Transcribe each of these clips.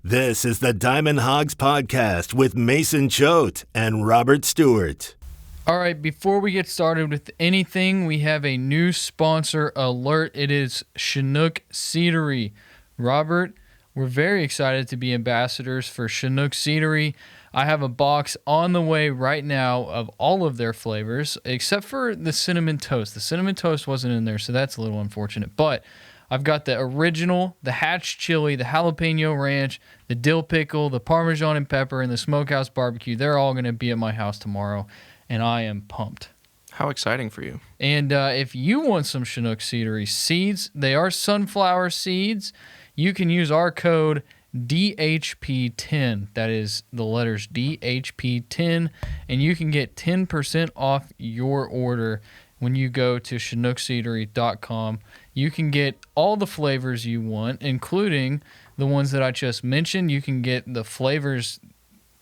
This is the Diamond Hogs Podcast with Mason Choate and Robert Stewart. All right, before we get started with anything, we have a new sponsor alert. It is Chinook Seedery. Robert, we're very excited to be ambassadors for Chinook Seedery. I have a box on the way right now of all of their flavors, except for the cinnamon toast. The cinnamon toast wasn't in there, so that's a little unfortunate. But I've got the original, the hatch chili, the jalapeno ranch, the dill pickle, the Parmesan and pepper, and the smokehouse barbecue. They're all going to be at my house tomorrow, and I am pumped. How exciting for you. And if you want some Chinook Seedery seeds, they are sunflower seeds. You can use our code DHP10. That is the letters DHP10, and you can get 10% off your order when you go to ChinookSeedery.com. You can get all the flavors you want, including the ones that I just mentioned. You can get the flavors,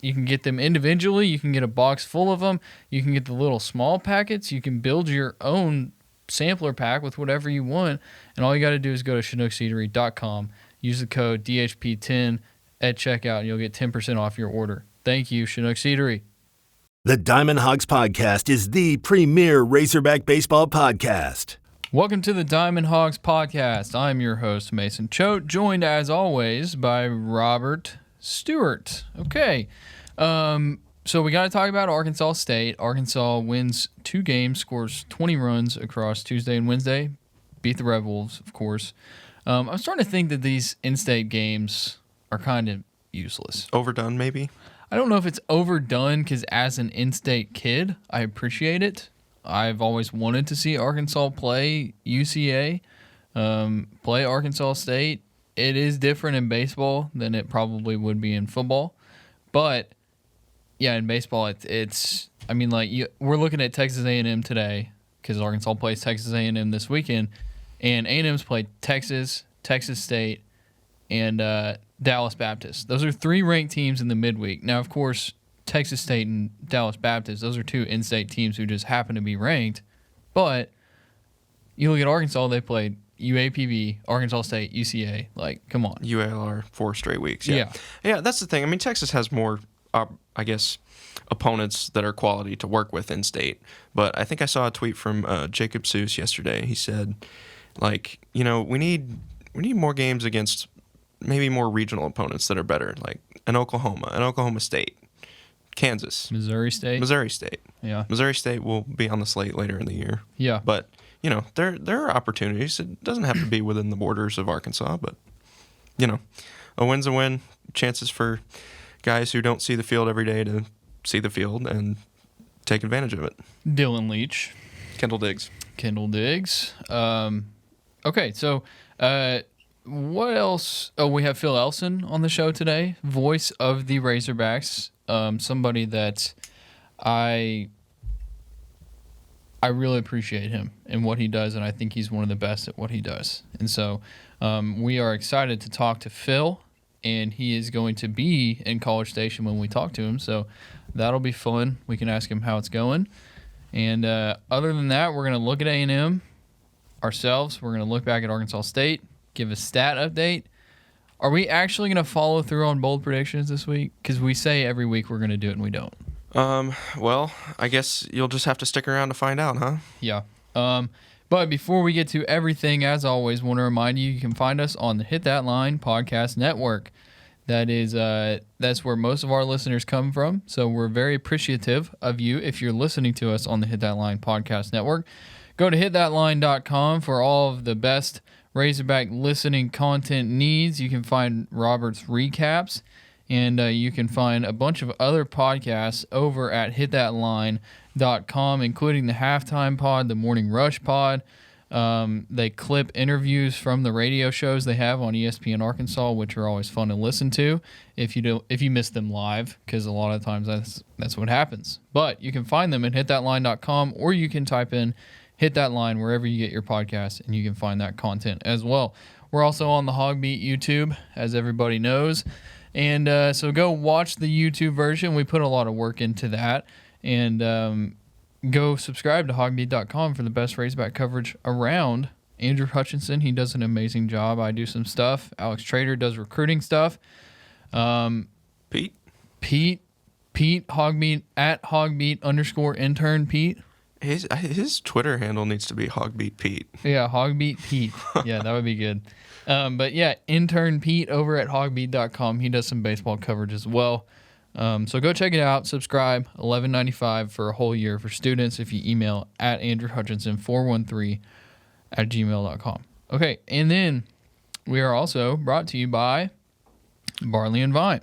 you can get them individually. You can get a box full of them. You can get the little small packets. You can build your own sampler pack with whatever you want. And all you got to do is go to ChinookSeedery.com. Use the code DHP10 at checkout, and you'll get 10% off your order. Thank you, Chinook Seedery. The Diamond Hogs Podcast is the premier Razorback baseball podcast. Welcome to the Diamond Hogs Podcast. I'm your host, Mason Choate, joined as always by Robert Stewart. Okay, so we got to talk about Arkansas State. Arkansas wins 2 games, scores 20 runs across Tuesday and Wednesday. Beat the Red Wolves, of course. I'm starting to think that these in-state games are kind of useless. Overdone, maybe? I don't know if it's overdone because as an in-state kid, I appreciate it. I've always wanted to see Arkansas play UCA, play Arkansas State. It is different in baseball than it probably would be in football. But, yeah, in baseball, we're looking at Texas A&M today because Arkansas plays Texas A&M this weekend. And A&M's played Texas, Texas State, and Dallas Baptist. Those are 3 ranked teams in the midweek. Now, of course, Texas State and Dallas Baptist, those are 2 in-state teams who just happen to be ranked. But you look at Arkansas, they played UAPB, Arkansas State, UCA. Like, come on. UALR 4 straight weeks. Yeah, that's the thing. I mean, Texas has more, opponents that are quality to work with in-state. But I think I saw a tweet from Jacob Seuss yesterday. He said, we need more games against maybe more regional opponents that are better, like an Oklahoma State, Kansas. Missouri State. Yeah. Missouri State will be on the slate later in the year. Yeah. But, there are opportunities. It doesn't have to be within the borders of Arkansas, but, a win's a win. Chances for guys who don't see the field every day to see the field and take advantage of it. Dylan Leach. Kendall Diggs. Okay, so what else? Oh, we have Phil Elson on the show today, voice of the Razorbacks, somebody that I really appreciate him and what he does, and I think he's one of the best at what he does. And so we are excited to talk to Phil, and he is going to be in College Station when we talk to him, so that'll be fun. We can ask him how it's going. And other than that, we're going to look at A&M ourselves. We're going to look back at Arkansas State, give a stat update. Are we actually going to follow through on bold predictions this week? Because we say every week we're going to do it and we don't. Well, I guess you'll just have to stick around to find out, huh? Yeah. But before we get to everything, as always, want to remind you can find us on the Hit That Line Podcast Network. That's where most of our listeners come from. So we're very appreciative of you if you're listening to us on the Hit That Line Podcast Network. Go to hitthatline.com for all of the best Razorback listening content needs. You can find Robert's recaps, and you can find a bunch of other podcasts over at hitthatline.com, including the Halftime Pod, the Morning Rush Pod. They clip interviews from the radio shows they have on ESPN Arkansas, which are always fun to listen to if you miss them live, because a lot of times that's what happens. But you can find them at hitthatline.com, or you can type in Hit That Line wherever you get your podcast, and you can find that content as well. We're also on the HawgBeat YouTube, as everybody knows. And so go watch the YouTube version. We put a lot of work into that. And go subscribe to HawgBeat.com for the best Razorback coverage around. Andrew Hutchinson, he does an amazing job. I do some stuff. Alex Trader does recruiting stuff. Pete? Pete HawgBeat at HawgBeat_intern Pete. His Twitter handle needs to be HawgBeat Pete. Yeah, HawgBeat Pete. Yeah, that would be good. But yeah, intern Pete over at HawgBeat.com. He does some baseball coverage as well. So go check it out. Subscribe. $11.95 for a whole year for students if you email at andrewhutchinson413@gmail.com. Okay, and then we are also brought to you by Barley and Vine.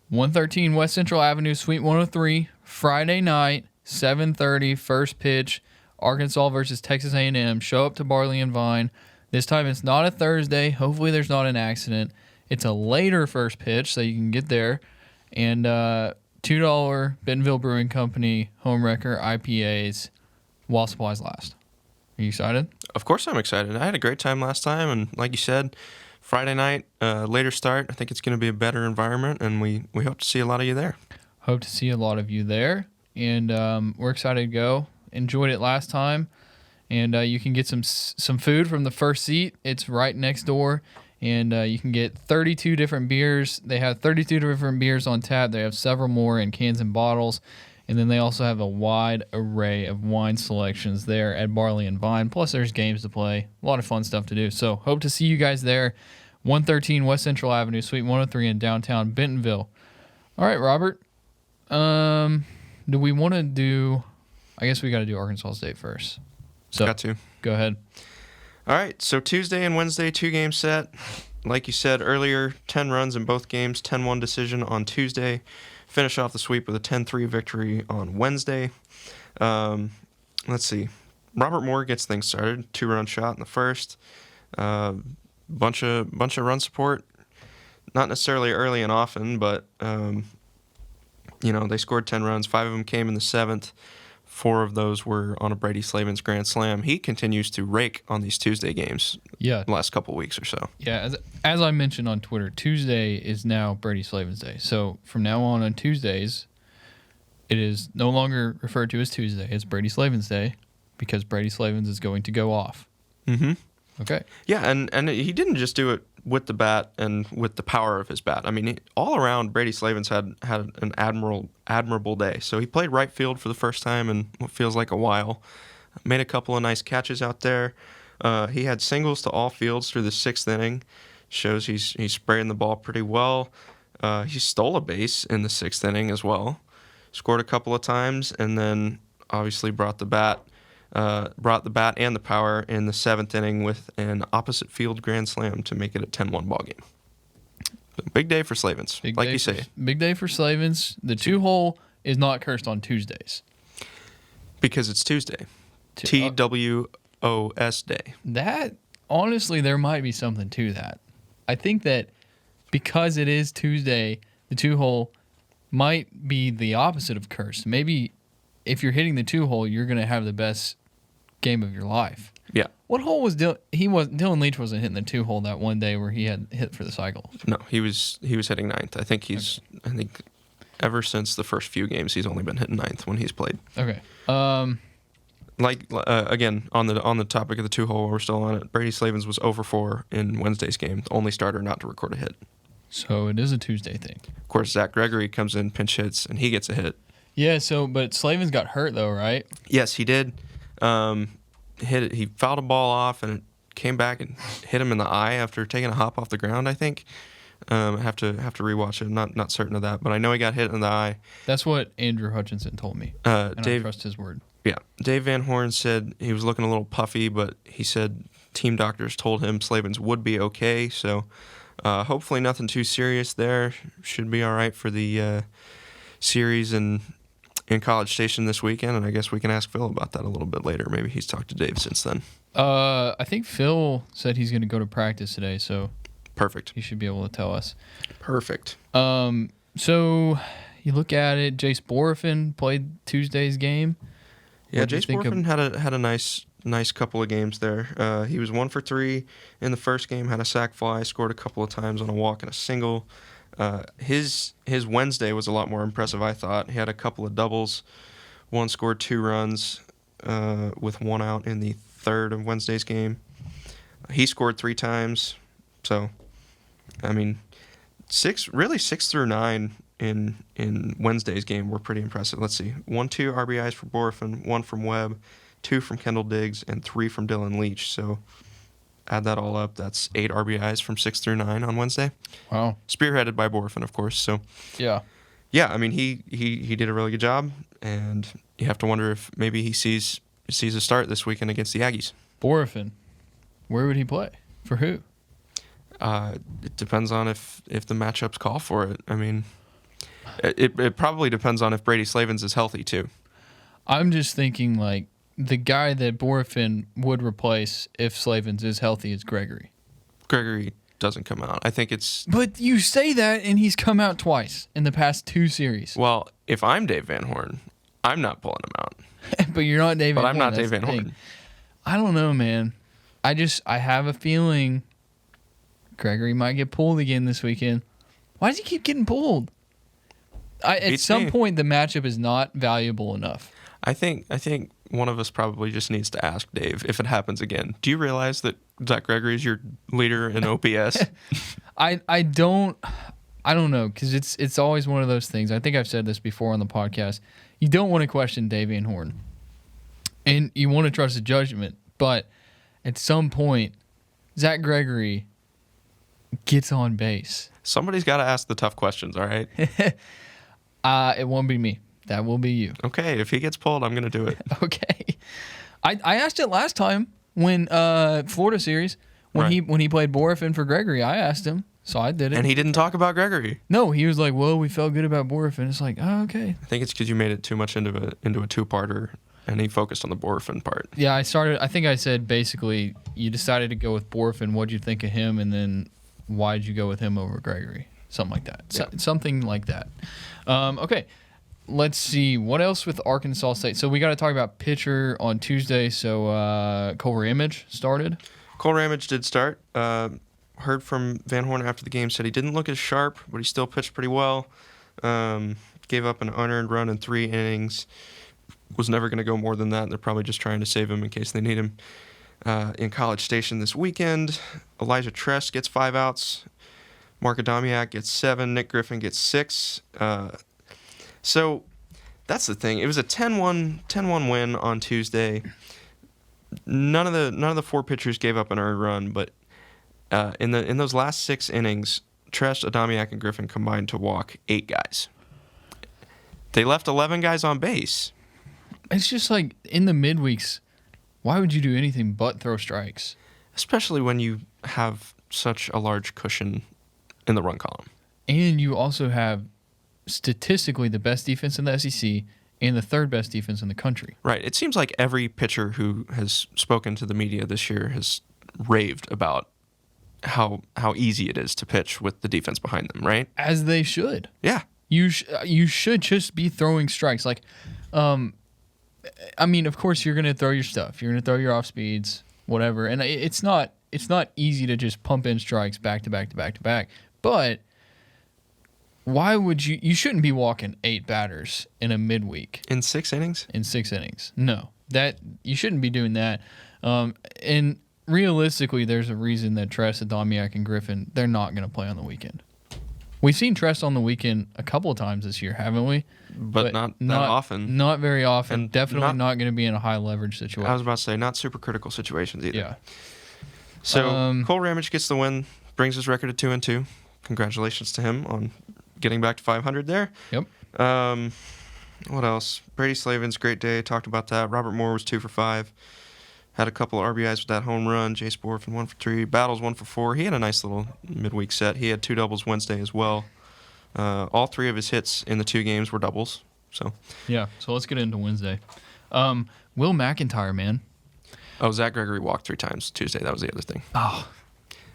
113 West Central Avenue, Suite 103, Friday night, 7:30, first pitch, Arkansas versus Texas A&M. Show up to Barley and Vine. This time it's not a Thursday. Hopefully there's not an accident. It's a later first pitch, so you can get there. And $2 Bentonville Brewing Company, home wrecker, IPAs, while supplies last. Are you excited? Of course I'm excited. I had a great time last time, and like you said, Friday night, later start. I think it's going to be a better environment, and we hope to see a lot of you there. Hope to see a lot of you there, and we're excited to go. Enjoyed it last time, and you can get some food from the first seat. It's right next door, and you can get 32 different beers. They have 32 different beers on tap. They have several more in cans and bottles, and then they also have a wide array of wine selections there at Barley and Vine. Plus, there's games to play. A lot of fun stuff to do. So, hope to see you guys there. 113 West Central Avenue, Suite 103 in downtown Bentonville. All right, Robert. Do we want to do... I guess we got to do Arkansas State first. So, Got to. Go ahead. All right, so Tuesday and Wednesday, 2-game set. Like you said earlier, 10 runs in both games, 10-1 decision on Tuesday. Finish off the sweep with a 10-3 victory on Wednesday. Let's see. Robert Moore gets things started. 2-run shot in the first. Bunch of run support. Not necessarily early and often, but they scored 10 runs. 5 of them came in the 7th. 4 of those were on a Brady Slavins grand slam. He continues to rake on these Tuesday games. Yeah. The last couple weeks or so. Yeah, as I mentioned on Twitter, Tuesday is now Brady Slavins Day. So from now on Tuesdays, it is no longer referred to as Tuesday. It's Brady Slavins Day because Brady Slavins is going to go off. Mm-hmm. Okay. Yeah, and he didn't just do it with the bat and with the power of his bat. I mean, all around, Brady Slavins had an admirable day. So he played right field for the first time in what feels like a while. Made a couple of nice catches out there. He had singles to all fields through the 6th inning. Shows he's spraying the ball pretty well. He stole a base in the 6th inning as well. Scored a couple of times, and then obviously brought the bat and the power in the 7th inning with an opposite field grand slam to make it a 10-1 ball game. So big day for Slavins, like you say. Big day for Slavins. The 2-hole is not cursed on Tuesdays. Because it's Tuesday. TWOS day. That, honestly, there might be something to that. I think that because it is Tuesday, the 2-hole might be the opposite of cursed. Maybe if you're hitting the 2-hole, you're going to have the best game of your life. Yeah. What hole was Dylan Leach wasn't hitting the 2-hole that one day where he had hit for the cycle? No, he was hitting 9th. I think I think ever since the first few games he's only been hitting 9th when he's played. Okay. Again, on the topic of the 2-hole, we're still on it. Brady Slavins was 0-for-4 in Wednesday's game, the only starter not to record a hit. So it is a Tuesday thing. Of course, Zach Gregory comes in, pinch hits, and he gets a hit. Yeah. But Slavins got hurt though, right? Yes, he did. Hit it. He fouled a ball off, and it came back and hit him in the eye after taking a hop off the ground, I think. I have to rewatch it. I'm not certain of that, but I know he got hit in the eye. That's what Andrew Hutchinson told me, and I trust his word. Yeah, Dave Van Horn said he was looking a little puffy, but he said team doctors told him Slavins would be okay, so hopefully nothing too serious there. Should be all right for the series in College Station this weekend, and I guess we can ask Phil about that a little bit later. Maybe he's talked to Dave since then. I think Phil said he's going to go to practice today, so perfect. He should be able to tell us. Perfect. So you look at it. Jace Borafin played Tuesday's game. Yeah, Jace Borafin had a nice couple of games there. He was 1-for-3 in the first game, had a sac fly, scored a couple of times on a walk and a single. His Wednesday was a lot more impressive, I thought. He had a couple of doubles. One scored 2 runs with 1 out in the 3rd of Wednesday's game. He scored 3 times. So, I mean, 6 through 9 in Wednesday's game were pretty impressive. Let's see. 2 RBIs for Borfin, 1 from Webb, 2 from Kendall Diggs, and 3 from Dylan Leach. So add that all up, that's 8 RBIs from 6 through 9 on Wednesday. Wow. Spearheaded by Borfin, of course. So yeah, I mean, he did a really good job, and you have to wonder if maybe he sees a start this weekend against the Aggies. Borfin, where would he play? For who? It depends on if the matchups call for it. I mean, it probably depends on if Brady Slavins is healthy too. I'm just thinking like the guy that Borfin would replace if Slavins is healthy is Gregory. Gregory doesn't come out. I think it's... But you say that, and he's come out twice in the past 2 series. Well, if I'm Dave Van Horn, I'm not pulling him out. But you're not Dave Van Horn. But I'm not Dave Van Horn. I don't know, man. I have a feeling Gregory might get pulled again this weekend. Why does he keep getting pulled? At some point, the matchup is not valuable enough. I think one of us probably just needs to ask Dave if it happens again. Do you realize that Zach Gregory is your leader in OPS? I don't know, because it's always one of those things. I think I've said this before on the podcast. You don't want to question Dave Van Horn, and you want to trust his judgment. But at some point, Zach Gregory gets on base. Somebody's got to ask the tough questions. All right. It won't be me. That will be you. Okay, if he gets pulled, I'm going to do it. Okay. I asked it last time when Florida series when he played Borfin for Gregory. I asked him, so I did it. And he didn't talk about Gregory. No, he was like, "Well, we felt good about Borfin." It's like, oh, okay. I think it's because you made it too much into a two-parter, and he focused on the Borfin part. Yeah, I think I said basically you decided to go with Borfin. What'd you think of him, and then why did you go with him over Gregory? Something like that. Yeah. Something like that. Okay. Let's see. What else with Arkansas State? So we got to talk about pitcher on Tuesday. So Cole Ramage started. Cole Ramage did start. Heard from Van Horn after the game, said he didn't look as sharp, but he still pitched pretty well. Gave up an unearned run in 3 innings. Was never going to go more than that. They're probably just trying to save him in case they need him. In College Station this weekend, Elijah Tress gets 5 outs. Mark Adamiak gets 7. Nick Griffin gets 6. So that's the thing. It was a 10-1 win on Tuesday. None of the 4 pitchers gave up an earned run, but in those last 6 innings, Tress, Adamiak, and Griffin combined to walk 8 guys. They left 11 guys on base. It's just like in the midweeks, why would you do anything but throw strikes? Especially when you have such a large cushion in the run column. And you also have statistically the best defense in the SEC and the 3rd best defense in the country. Right. It seems like every pitcher who has spoken to the media this year has raved about how easy it is to pitch with the defense behind them, right? As they should. Yeah. You should just be throwing strikes. Like, I mean, of course you're going to throw your stuff. You're going to throw your off speeds, whatever. And it's not easy to just pump in strikes back to back to back to back. But why would you shouldn't be walking 8 batters in a midweek. In 6 innings? In 6 innings. No. That you shouldn't be doing that. And realistically, there's a reason that Tress, Adamiak, and Griffin, they're not going to play on the weekend. We've seen Tress on the weekend a couple of times this year, haven't we? But not often. Not very often. And definitely not going to be in a high leverage situation. I was about to say, not super critical situations either. Yeah. So Cole Ramage gets the win, brings his record to 2-2. Congratulations to him on getting back to 500 there. Yep. What else? Brady Slavins, great day. Talked about that. Robert Moore was 2 for 5. Had a couple of RBIs with that home run. Jace Borfin 1 for 3. Battles 1 for 4. He had a nice little midweek set. He had 2 doubles Wednesday as well. All 3 of his hits in the 2 games were doubles. So yeah. So let's get into Wednesday. Will Mcintyre, man. Oh, Zach Gregory walked 3 times Tuesday. That was the other thing. Oh.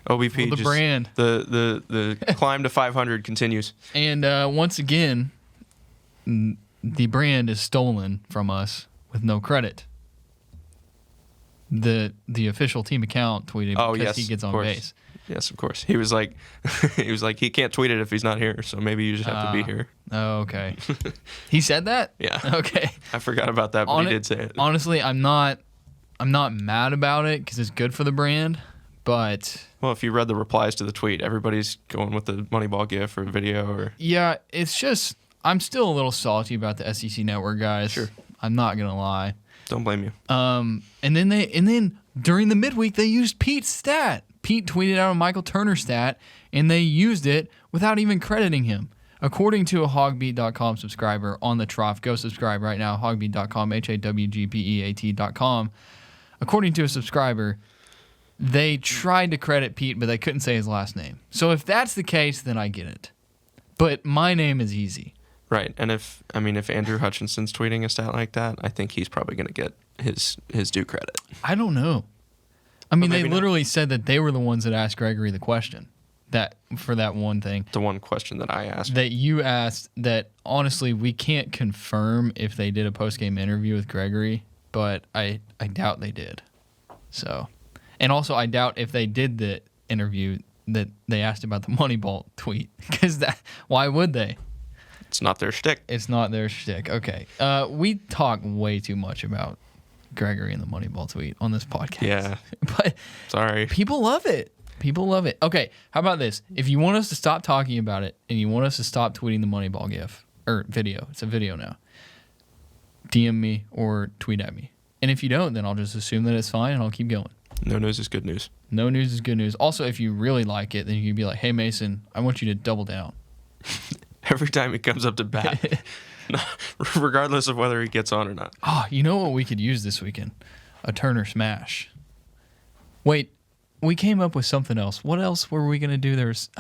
OBP. Well, the brand. The climb to 500 continues. And once again, the brand is stolen from us with no credit. The official team account tweeted because he gets on base. Yes, of course. He was like he can't tweet it if he's not here, so maybe you just have to be here. Oh, okay. He said that? Yeah. Okay. I forgot about that, but he did say it. Honestly, I'm not mad about it because it's good for the brand, but Well, if you read the replies to the tweet, everybody's going with the Moneyball gif or video or. yeah, it's just I'm still a little salty about the SEC Network guys. Sure. I'm not gonna lie. Don't blame you. And then during the midweek they used Pete's stat. Pete tweeted out a Michael Turner stat, and they used it without even crediting him. According to a HawgBeat.com subscriber on the trough, go subscribe right now, HawgBeat.com, HawgBeat.com. According to a subscriber, they tried to credit Pete, but they couldn't say his last name. So if that's the case, then I get it. But my name is easy. Right, and if Andrew Hutchinson's tweeting a stat like that, I think he's probably going to get his due credit. I don't know. I mean, they maybe literally said that they were the ones that asked Gregory the question. That for that one thing. The one question that I asked. That you asked that, honestly, we can't confirm if they did a post-game interview with Gregory, but I doubt they did. So, and also I doubt if they did the interview that they asked about the Moneyball tweet. Because why would they? It's not their shtick. It's not their shtick. Okay. We talk way too much about Gregory and the Moneyball tweet on this podcast. Yeah. But sorry. People love it. People love it. Okay, how about this? If you want us to stop talking about it and you want us to stop tweeting the Moneyball gif or video, it's a video now, DM me or tweet at me. And if you don't, then I'll just assume that it's fine and I'll keep going. No news is good news. No news is good news. Also, if you really like it, then you can be like, hey, Mason, I want you to double down. Every time he comes up to bat, regardless of whether he gets on or not. Oh, you know what we could use this weekend? A Turner smash. Wait. We came up with something else. What else were we going to do? Is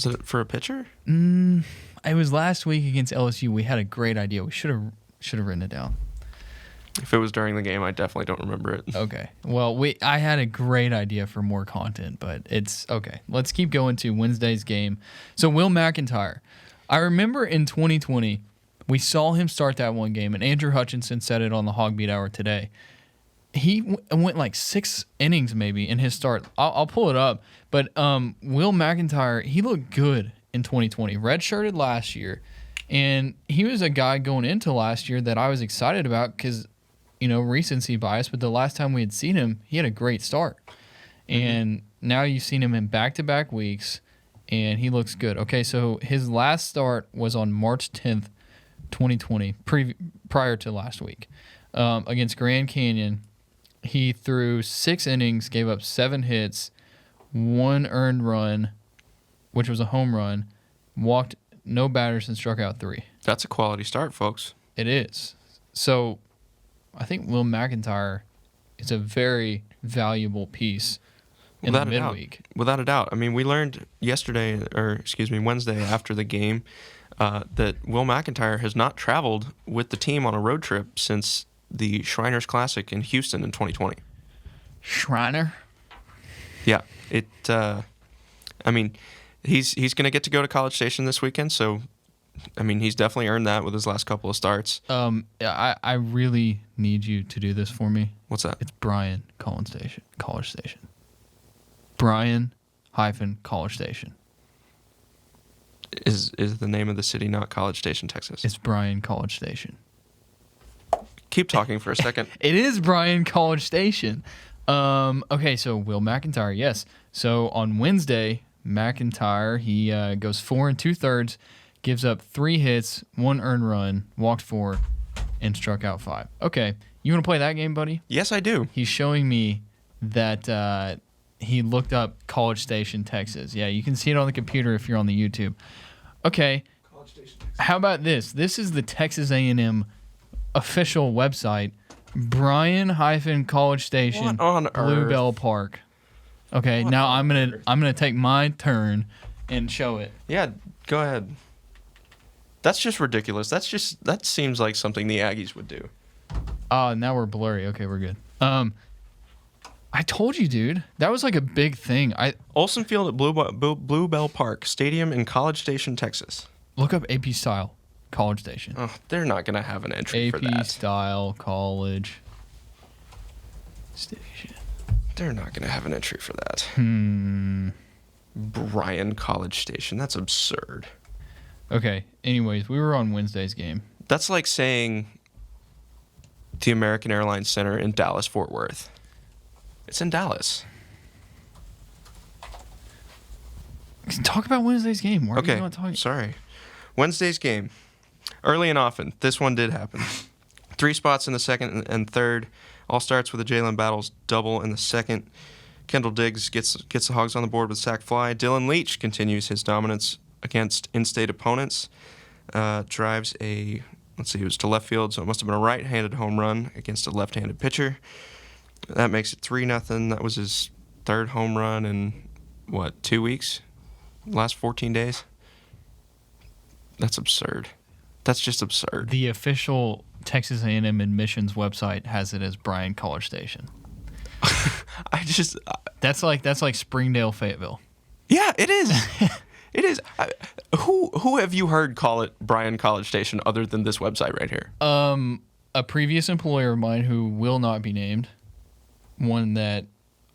it for a pitcher? It was last week against LSU. We had a great idea. We should have written it down. If it was during the game, I definitely don't remember it. Okay. Well, I had a great idea for more content, but it's okay. Let's keep going to Wednesday's game. So Will Mcintyre. I remember in 2020, we saw him start that one game, and Andrew Hutchinson said it on the HawgBeat Hour today. He went like 6 innings maybe in his start. I'll pull it up. But Will Mcintyre, he looked good in 2020. Redshirted last year. And he was a guy going into last year that I was excited about because, recency bias. But the last time we had seen him, he had a great start. And now you've seen him in back-to-back weeks, and he looks good. Okay, so his last start was on March 10th, 2020, prior to last week, against Grand Canyon. He threw 6 innings, gave up 7 hits, 1 earned run, which was a home run, walked no batters, and struck out 3. That's a quality start, folks. It is. So I think Will Mcintyre is a very valuable piece in the midweek. Without a doubt. I mean, we learned Wednesday after the game that Will Mcintyre has not traveled with the team on a road trip since the Shriners Classic in Houston in 2020. Shriner? Yeah. He's going to get to go to College Station this weekend, so, he's definitely earned that with his last couple of starts. I really need you to do this for me. What's that? It's Bryan-College Station. Bryan-College Station. Is the name of the city not College Station, Texas? It's Bryan-College Station. Keep talking for a second. It is Bryan-College Station. Okay, so Will Mcintyre, yes. So on Wednesday, Mcintyre, he goes 4 2/3, gives up 3 hits, 1 earned run, walked 4, and struck out 5. Okay, you want to play that game, buddy? Yes, I do. He's showing me that he looked up College Station, Texas. Yeah, you can see it on the computer if you're on the YouTube. Okay, College Station, Texas. How about this? This is the Texas A&M official website, Bryan-College Station, what on earth? Bluebell Park. Okay, now I'm gonna take my turn and show it. Yeah, go ahead. That's just ridiculous. That seems like something the Aggies would do. Now we're blurry. Okay, we're good. I told you, dude. That was like a big thing. Olson Field at Bluebell Park Stadium in College Station, Texas. Look up AP style College Station. Oh, they're not going to have an entry for that. AP style College Station. They're not going to have an entry for that. Bryan-College Station. That's absurd. Okay. Anyways, we were on Wednesday's game. That's like saying the American Airlines Center in Dallas, Fort Worth. It's in Dallas. Talk about Wednesday's game. Why are you not talking? Sorry. Wednesday's game. Early and often. This one did happen. 3 spots in the second and third. All starts with a Jalen Battles double in the second. Kendall Diggs gets the Hogs on the board with sack fly. Dylan Leach continues his dominance against in-state opponents. Drives it was to left field, so it must have been a right-handed home run against a left-handed pitcher. That makes it 3-0. That was his 3rd home run in, 2 weeks? Last 14 days? That's absurd. That's just absurd. The official Texas A&M admissions website has it as Bryan-College Station. That's like Springdale, Fayetteville. Yeah, it is. It is. Who have you heard call it Bryan-College Station other than this website right here? A previous employer of mine who will not be named, one that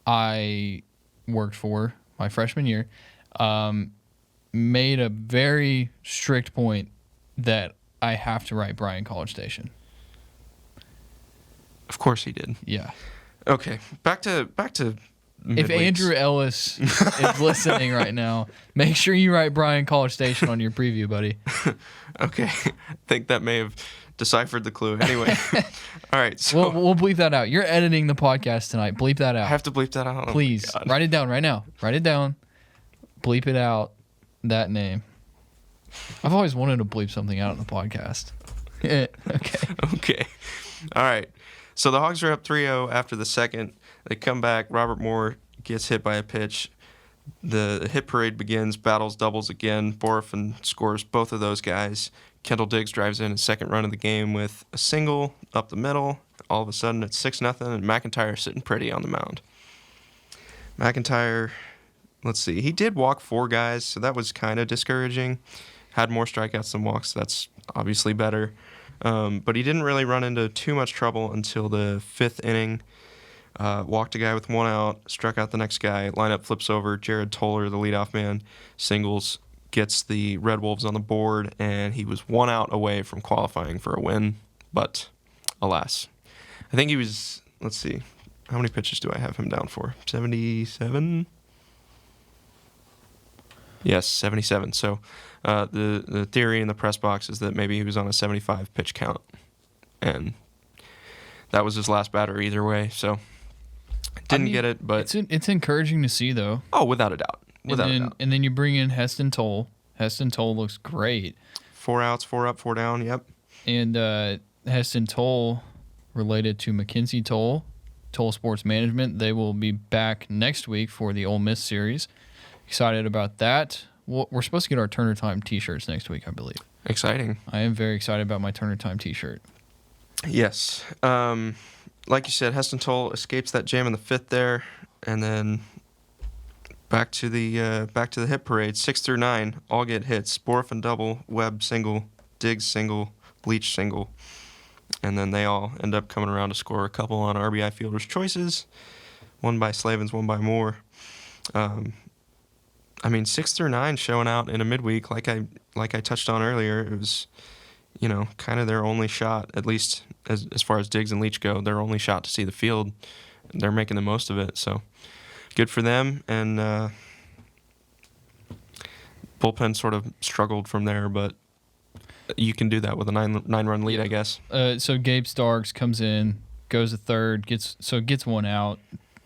I worked for my freshman year, made a very strict point that I have to write Bryan-College Station. Of course he did. Yeah. Okay, back to if Andrew Ellis is listening right now, make sure you write Bryan-College Station on your preview, buddy. Okay, I think that may have deciphered the clue. Anyway, all right. So we'll bleep that out. You're editing the podcast tonight. Bleep that out. I have to bleep that out. Please write it down right now. Write it down. Bleep it out. That name. I've always wanted to bleep something out in the podcast. Okay. All right. So the Hogs are up 3-0 after the second. They come back. Robert Moore gets hit by a pitch. The hit parade begins. Battles doubles again. Borafin scores both of those guys. Kendall Diggs drives in his second run of the game with a single up the middle. All of a sudden it's 6-0, and Mcintyre sitting pretty on the mound. Mcintyre, let's see. He did walk 4 guys, so that was kind of discouraging. Had more strikeouts than walks. That's obviously better. But he didn't really run into too much trouble until the 5th inning. Walked a guy with 1 out, struck out the next guy. Lineup flips over. Jared Toller, the leadoff man, singles, gets the Red Wolves on the board, and he was 1 out away from qualifying for a win. But alas, I think he was, let's see, how many pitches do I have him down for? 77? Yes, 77. So the theory in the press box is that maybe he was on a 75 pitch count, and that was his last batter either way. So didn't get it, but it's encouraging to see though. Oh, without a doubt. And then you bring in Heston Toll. Heston Toll looks great. 4 outs, 4 up, 4 down. Yep. And Heston Toll, related to Mackenzie Toll, Toll Sports Management. They will be back next week for the Ole Miss series. Excited about that. We're supposed to get our Turner Time T-shirts next week, I believe. Exciting. I am very excited about my Turner Time T-shirt. Yes. Like you said, Heston Toll escapes that jam in the 5th there, and then back to the hit parade. 6 through 9 all get hits. Borafin double, Webb single, Diggs single, Leach single, and then they all end up coming around to score a couple on RBI Fielders' choices. 1 by Slavins, 1 by Moore. 6 through 9 showing out in a midweek, like I touched on earlier. It was, kind of their only shot, at least as far as Diggs and Leach go, their only shot to see the field. They're making the most of it, so good for them. And bullpen sort of struggled from there, but you can do that with a nine-run lead, I guess. So Gabe Starks comes in, goes to third, gets 1 out,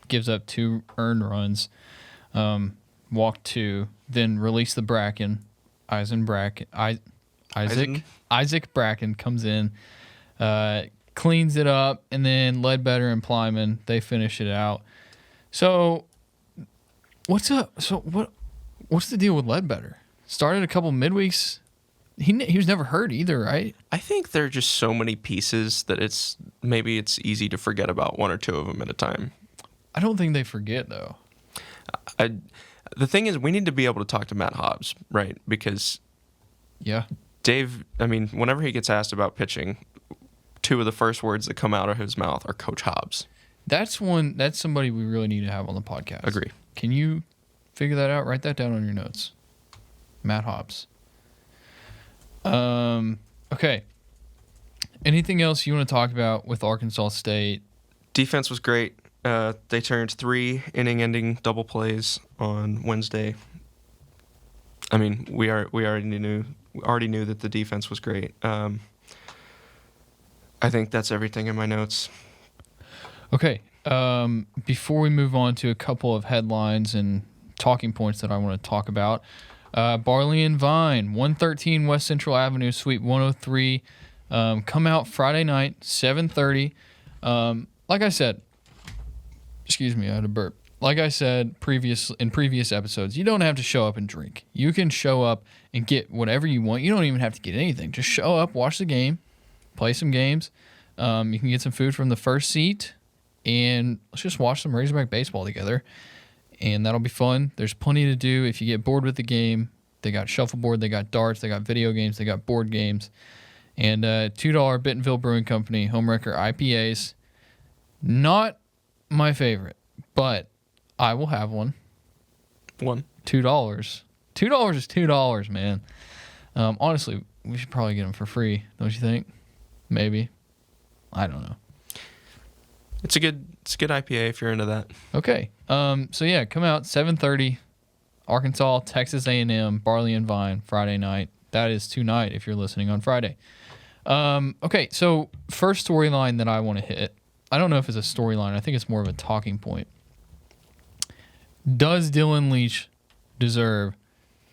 gives up 2 earned runs. Walk 2, then release the Bracken. Isaac Bracken comes in, cleans it up, and then Ledbetter and Plyman, they finish it out. So what's up? So what's the deal with Ledbetter? Started a couple midweeks. He was never hurt either, right? I think there are just so many pieces that it's easy to forget about 1 or 2 of them at a time. I don't think they forget though. The thing is, we need to be able to talk to Matt Hobbs, right? Because Dave, whenever he gets asked about pitching, 2 of the first words that come out of his mouth are Coach Hobbs. That's somebody we really need to have on the podcast. Agree. Can you figure that out? Write that down on your notes. Matt Hobbs. Okay. Anything else you want to talk about with Arkansas State? Defense was great. They turned 3 inning-ending double plays on Wednesday. I mean, we already knew that the defense was great. I think that's everything in my notes. Okay. Before we move on to a couple of headlines and talking points that I want to talk about, Barley and Vine, 113 West Central Avenue, Suite 103. Come out Friday night, 7:30. Like I said, excuse me, I had a burp. Like I said in previous episodes, you don't have to show up and drink. You can show up and get whatever you want. You don't even have to get anything. Just show up, watch the game, play some games. You can get some food from the first seat, and let's just watch some Razorback baseball together. And that'll be fun. There's plenty to do if you get bored with the game. They got shuffleboard, they got darts, they got video games, they got board games. And $2 Bentonville Brewing Company Homewrecker IPAs. Not my favorite, but I will have one. $2. $2 is $2, man. Honestly, we should probably get them for free, don't you think? Maybe. I don't know. It's a good IPA if you're into that. Okay. So yeah, come out 7:30. Arkansas, Texas A&M, Barley and Vine, Friday night. That is tonight if you're listening on Friday. Okay, so first storyline that I want to hit. I don't know if it's a storyline. I think it's more of a talking point. Does Dylan Leach deserve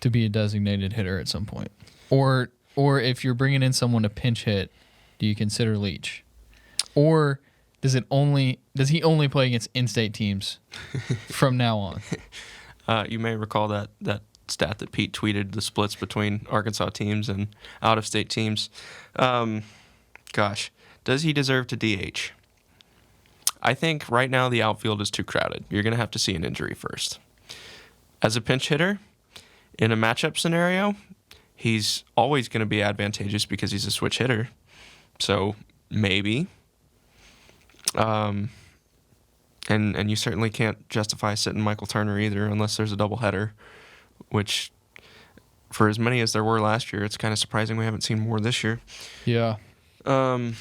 to be a designated hitter at some point? Or if you're bringing in someone to pinch hit, do you consider Leach? Or does he only play against in-state teams from now on? You may recall that stat that Pete tweeted, the splits between Arkansas teams and out-of-state teams. Gosh, does he deserve to DH? I think right now the outfield is too crowded. You're going to have to see an injury first. As a pinch hitter, in a matchup scenario, he's always going to be advantageous because he's a switch hitter. So maybe. And you certainly can't justify sitting Michael Turner either unless there's a doubleheader, which for as many as there were last year, it's kind of surprising we haven't seen more this year. Yeah. The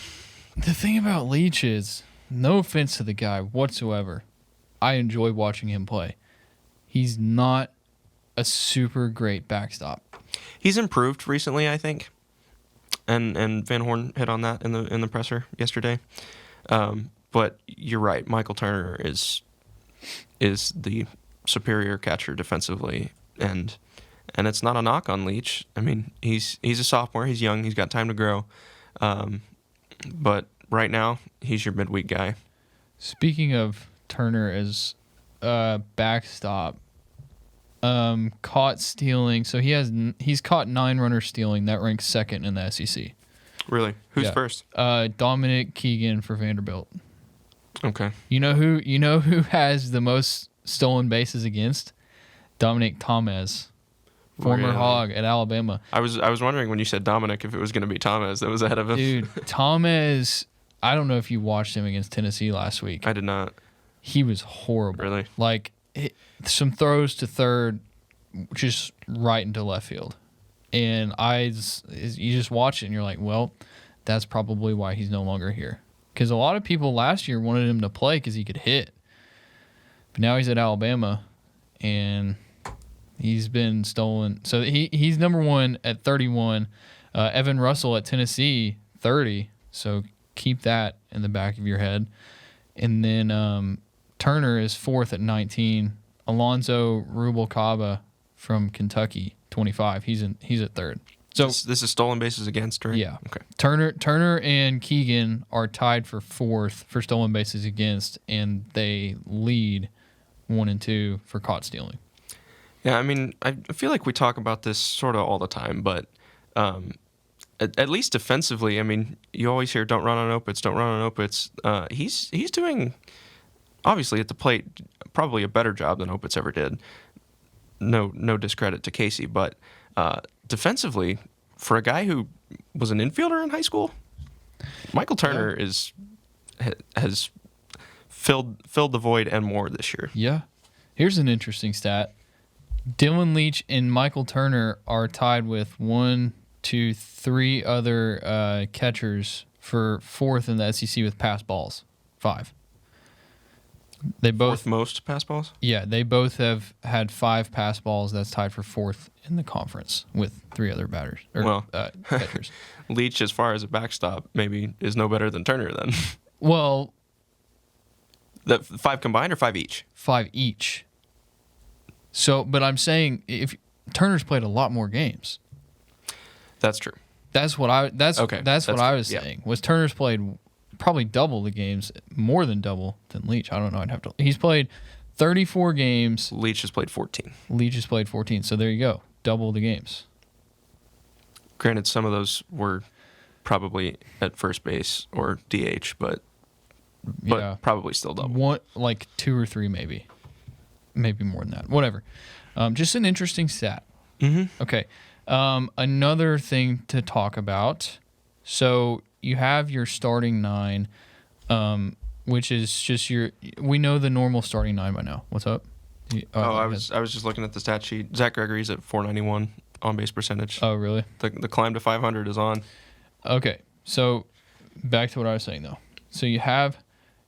thing about Leach is, no offense to the guy whatsoever, I enjoy watching him play. He's not a super great backstop. He's improved recently, I think, and Van Horn hit on that in the presser yesterday. But you're right, Michael Turner is the superior catcher defensively, and it's not a knock on Leach. I mean, he's a sophomore, he's young, he's got time to grow, but right now he's your midweek guy. Speaking of Turner as backstop, caught stealing. So he's caught 9 runners stealing. That ranks second in the SEC. Really? Who's first? Dominic Keegan for Vanderbilt. Okay. You know who has the most stolen bases against? Dominic Tomez, former Hog at Alabama. I was wondering when you said Dominic if it was going to be Tomez that was ahead of him. Dude, Tomez, I don't know if you watched him against Tennessee last week. I did not. He was horrible. Really? Like, some throws to third, just right into left field. And you just watch it and you're like, well, that's probably why he's no longer here. Because a lot of people last year wanted him to play because he could hit. But now he's at Alabama, and he's been stolen. So he's number one at 31. Evan Russell at Tennessee, 30. So keep that in the back of your head. And then Turner is fourth at 19. Alonzo Rubalcaba from Kentucky, 25. He's at third. So this is stolen bases against, right? Yeah. Okay. Turner and Keegan are tied for fourth for stolen bases against, and they lead 1 and 2 for caught stealing. Yeah, I mean, I feel like we talk about this sort of all the time, but at least defensively, I mean, you always hear don't run on Opitz, don't run on Opitz. He's doing, obviously at the plate, probably a better job than Opitz ever did. No discredit to Casey, but defensively, for a guy who was an infielder in high school, Michael Turner has filled the void and more this year. Yeah. Here's an interesting stat. Dylan Leach and Michael Turner are tied with 1, 2, 3 other catchers for fourth in the SEC with pass balls. 5. They both, fourth most pass balls? yeah, they both have had 5 pass balls. That's tied for 4th in the conference with 3 other batters or catchers. Leach, as far as a backstop, maybe is no better than Turner then. Well, The 5 combined or 5 each? 5 each. So, but I'm saying if Turner's played a lot more games. That's true. That's what I was yeah. saying. Was Turner's played probably double the games, more than double than Leach. I don't know. He's played 34 games. Leach has played 14. Leach has played 14. So there you go. Double the games. Granted, some of those were probably at first base or DH, but Yeah. probably still double. One, like 2 or 3 maybe. Maybe more than that. Whatever. Just an interesting stat. Mm-hmm. Okay. Another thing to talk about. So you have your starting 9, which is just we know the normal starting 9 by now. What's up? I was just looking at the stat sheet. Zach Gregory's at 491 on base percentage. Oh, really? The climb to 500 is on. Okay. So back to what I was saying, though. So you have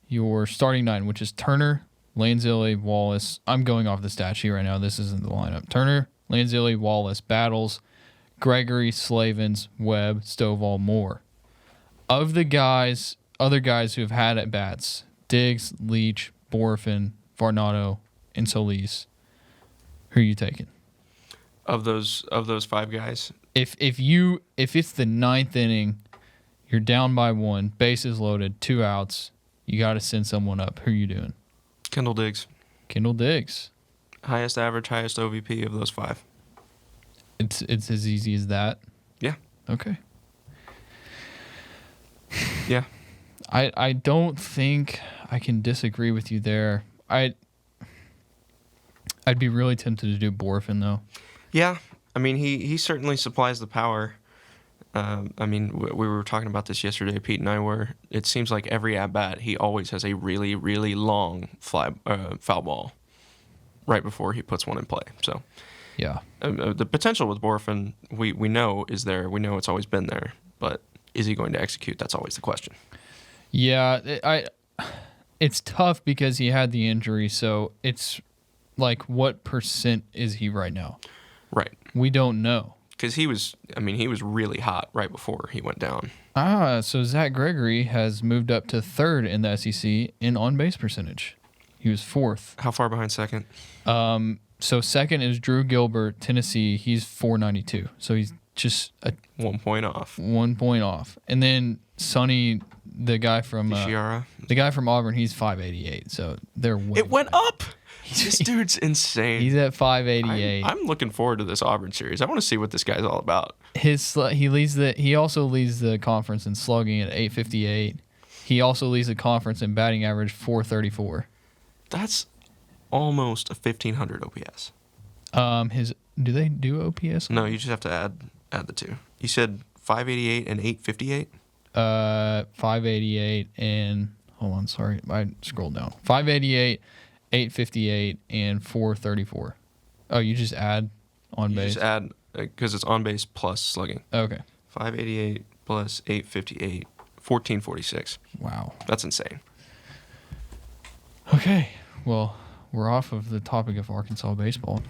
your starting 9, which is Turner, Lanzilli, Wallace. I'm going off the stat sheet right now. This isn't the lineup. Turner, Lanzilli, Wallace, Battles, Gregory, Slavins, Webb, Stovall, Moore. Of the other guys who have had at bats, Diggs, Leach, Borfin, Varnado, and Solis. Who are you taking? Of those 5 guys, If it's the 9th inning, you're down by 1, bases loaded, 2 outs, you got to send someone up. Who are you doing? Kendall Diggs, Kendall Diggs. highest average, highest OVP of those 5. It's as easy as that. Yeah. Okay. Yeah. I don't think I can disagree with you there. I'd be really tempted to do Borfin though. Yeah. I mean, he certainly supplies the power. I mean, we were talking about this yesterday, Pete and I were. It seems like every at-bat, he always has a really, really long foul ball right before he puts one in play. So, Yeah. the potential with Borfin, we know is there. We know it's always been there. But is he going to execute? That's always the question. Yeah, it's tough because he had the injury, so it's like what percent is he right now? Right. We don't know. Because he was really hot right before he went down. So Zach Gregory has moved up to 3rd in the SEC in on-base percentage. He was 4th. How far behind second? So 2nd is Drew Gilbert, Tennessee. He's 492. So he's just 1 point off. 1 point off. And then Sonny, the guy from Auburn, he's 588. So they're way It went behind. up. This dude's insane. He's at 588. I'm looking forward to this Auburn series. I want to see what this guy's all about. He also leads the conference in slugging at 858. He also leads the conference in batting average 434. That's almost a 1500 OPS. Do they do OPS? No, you just have to add the 2. You said 588 and 858? 588 and hold on, sorry, I scrolled down. 588, 858, and 434. Oh, you just add on base. You just add because it's on base plus slugging. Okay. 588 plus 858, 1446. Wow. That's insane. Okay. Well, we're off of the topic of Arkansas baseball.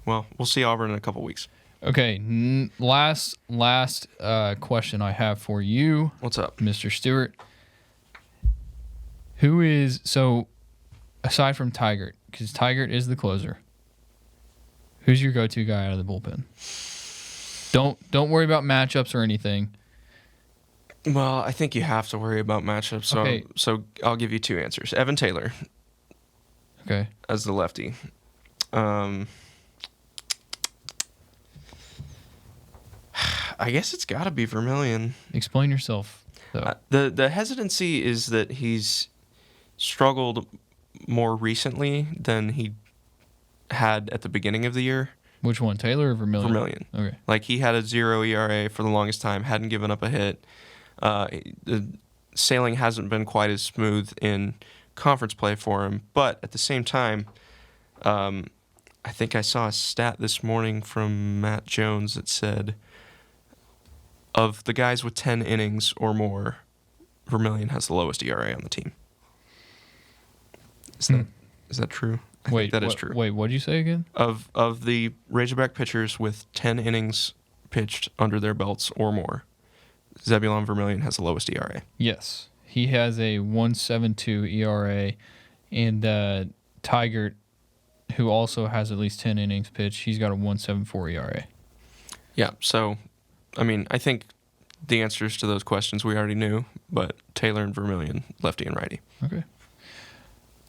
Well, we'll see Auburn in a couple weeks. Okay. Last question I have for you. What's up, Mr. Stewart? Who is so aside from Tigert, because Tigert is the closer? Who's your go-to guy out of the bullpen? Don't worry about matchups or anything. Well, I think you have to worry about matchups. So, Okay. so I'll give you 2 answers. Evan Taylor Okay. as the lefty. I guess it's got to be Vermillion. Explain yourself, though. The hesitancy is that he's struggled more recently than he had at the beginning of the year. Which one, Taylor or Vermillion? Vermillion. Okay. Like, he had a 0 ERA for the longest time, hadn't given up a hit. The sailing hasn't been quite as smooth in conference play for him. But at the same time, I think I saw a stat this morning from Matt Jones that said of the guys with 10 innings or more, Vermillion has the lowest ERA on the team. Is that true? I Wait, think that is true. Wait, what'd you say again? Of the Razorback pitchers with 10 innings pitched under their belts or more, Zebulon Vermillion has the lowest ERA. Yes. He has a 1.72 ERA, and Tigert, who also has at least 10 innings pitched, he's got a 1.74 ERA. Yeah, so, I mean, I think the answers to those questions we already knew, but Taylor and Vermillion, lefty and righty. Okay.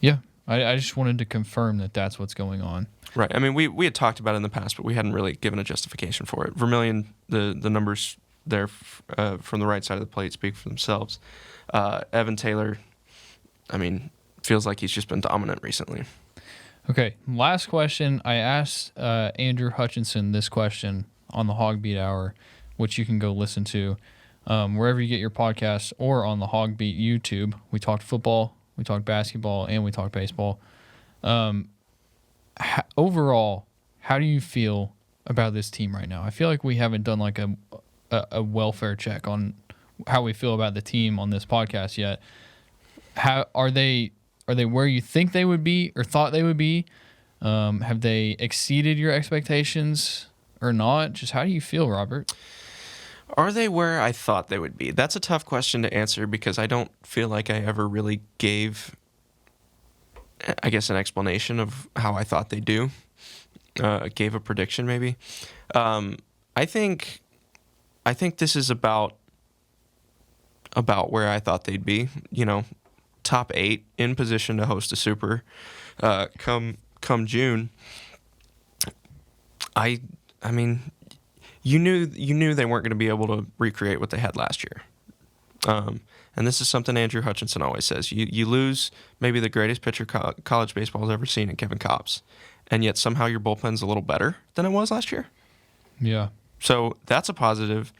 Yeah, I just wanted to confirm that that's what's going on. Right. I mean, we had talked about it in the past, but we hadn't really given a justification for it. Vermillion, the numbers there from the right side of the plate speak for themselves. Evan Taylor, I mean, feels like he's just been dominant recently. Okay, last question. I asked Andrew Hutchinson this question on the HawgBeat Hour, which you can go listen to wherever you get your podcasts or on the HawgBeat YouTube. We talked football, we talked basketball, and we talked baseball. Overall, how do you feel about this team right now? I feel like we haven't done like a welfare check on how we feel about the team on this podcast yet. How are they where you think they would be or thought they would be? Have they exceeded your expectations or not? Just how do you feel, Robert? Are they where I thought they would be? That's a tough question to answer because I don't feel like I ever really gave, I guess, an explanation of how I thought they'd do. Gave a prediction maybe. I think this is about where I thought they'd be. You know, top 8 in position to host a Super come June. I mean, you knew they weren't going to be able to recreate what they had last year. And this is something Andrew Hutchinson always says. You lose maybe the greatest pitcher college baseball has ever seen in Kevin Kopps, and yet somehow your bullpen's a little better than it was last year. Yeah. So that's a positive.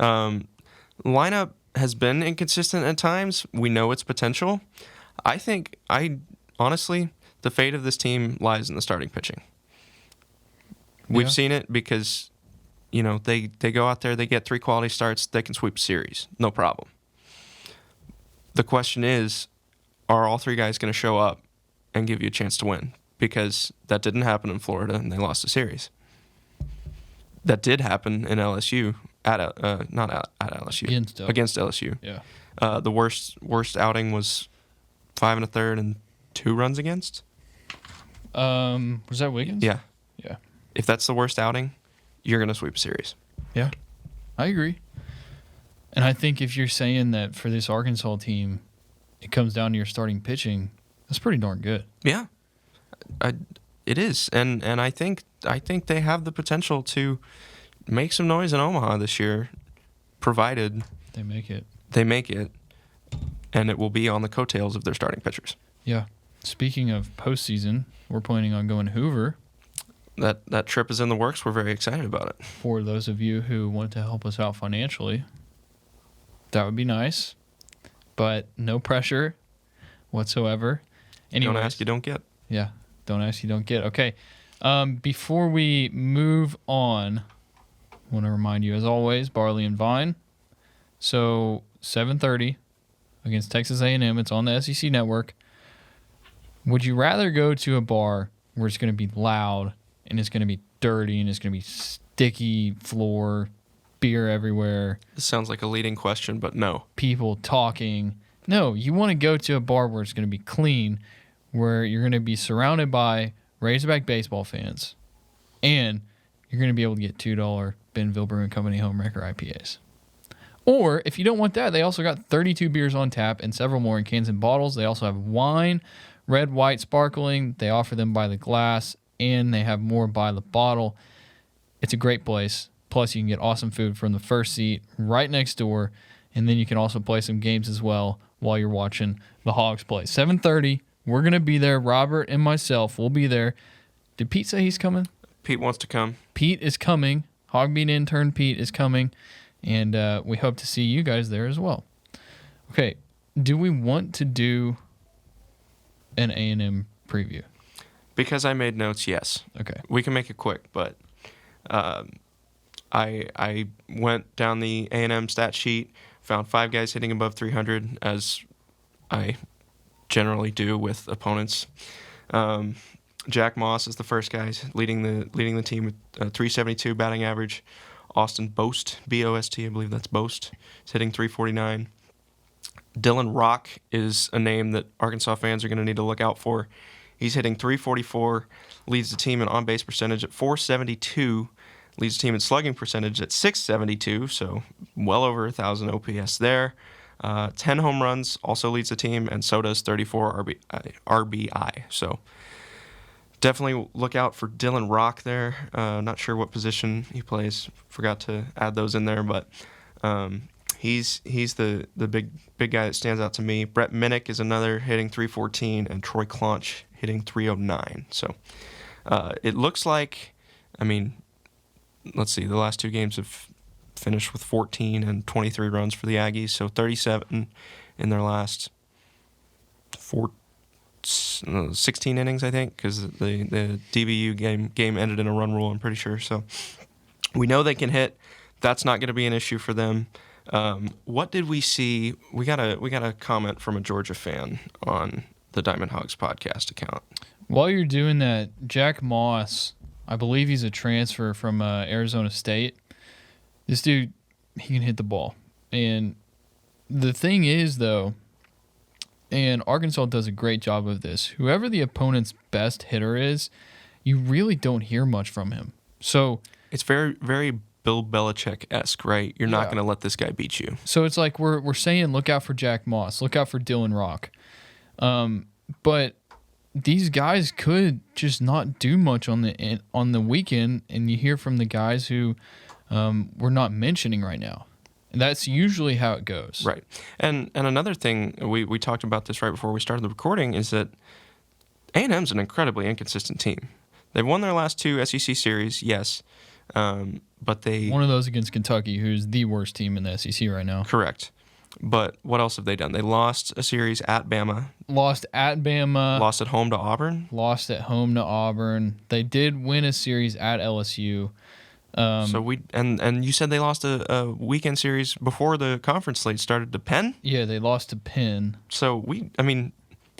Lineup has been inconsistent at times. We know its potential. Honestly, the fate of this team lies in the starting pitching. We've seen it because, you know, they go out there, they get 3 quality starts, they can sweep a series, no problem. The question is, are all 3 guys going to show up and give you a chance to win? Because that didn't happen in Florida, and they lost a series. That did happen in LSU, not at LSU, against LSU. Yeah. The worst outing was 5 1/3 and 2 runs against. Was that Wiggins? Yeah. Yeah. If that's the worst outing, you're going to sweep a series. Yeah, I agree. And I think if you're saying that for this Arkansas team, it comes down to your starting pitching, that's pretty darn good. Yeah, it is. And I think they have the potential to make some noise in Omaha this year, provided they make it. And it will be on the coattails of their starting pitchers. Yeah. Speaking of postseason, we're planning on going to Hoover. That trip is in the works. We're very excited about it. For those of you who want to help us out financially, that would be nice, but no pressure whatsoever. Anyways, don't ask, you don't get. Yeah, don't ask, you don't get. Okay, before we move on, I want to remind you, as always, Barley and Vine. So 7:30 against Texas A&M. It's on the SEC Network. Would you rather go to a bar where it's going to be loud and it's going to be dirty and it's going to be sticky floor, beer everywhere? This sounds like a leading question, but no. People talking. No, you want to go to a bar where it's going to be clean, where you're going to be surrounded by Razorback baseball fans, and you're going to be able to get $2 Benville Brewing Company Homewrecker IPAs. Or, if you don't want that, they also got 32 beers on tap and several more in cans and bottles. They also have wine, red, white, sparkling. They offer them by the glass, and they have more by the bottle. It's a great place. Plus, you can get awesome food from the first seat right next door, and then you can also play some games as well while you're watching the Hogs play. 7:30, we're going to be there. Robert and myself will be there. Did Pete say he's coming? Pete wants to come. Pete is coming. HawgBeat intern Pete is coming, and we hope to see you guys there as well. Okay, do we want to do an A&M preview? Because I made notes, yes. Okay. We can make it quick, but I went down the A&M stat sheet, found 5 guys hitting above 300, as I generally do with opponents. Jack Moss is the first guy leading the team with 372 batting average. Austin Boast, B-O-S-T, I believe that's Boast, is hitting 349. Dylan Rock is a name that Arkansas fans are going to need to look out for. He's hitting 344, leads the team in on-base percentage at 472, leads the team in slugging percentage at 672, so well over 1,000 OPS there. 10 home runs, also leads the team, and so does 34 RBI. So definitely look out for Dylan Rock there. Not sure what position he plays. Forgot to add those in there, but he's the big guy that stands out to me. Brett Minnick is another, hitting 314, and Troy Claunch hitting 309. So it looks like, let's see, the last two games have finished with 14 and 23 runs for the Aggies, so 37 in their last 16 innings, I think, because the DBU game ended in a run rule, I'm pretty sure. So we know they can hit. That's not going to be an issue for them. What did we see? We got a comment from a Georgia fan on the Diamond Hogs podcast account. While you're doing that, Jack Moss, I believe he's a transfer from Arizona State. This dude, he can hit the ball. And the thing is, though, and Arkansas does a great job of this, whoever the opponent's best hitter is, you really don't hear much from him. So it's very, very Bill Belichick-esque, right? You're not going to let this guy beat you. So it's like we're saying, look out for Jack Moss, look out for Dylan Rock. But these guys could just not do much on the weekend, and you hear from the guys who we're not mentioning right now. And that's usually how it goes. Right. And another thing, we talked about this right before we started the recording, is that A&M's an incredibly inconsistent team. They've won their last two SEC series, yes, but they... One of those against Kentucky, who's the worst team in the SEC right now. Correct. But what else have they done? They lost a series at Bama. Lost at Bama. Lost at home to Auburn. Lost at home to Auburn. They did win a series at LSU. And you said they lost a weekend series before the conference slate started to Penn? Yeah, they lost to Penn. So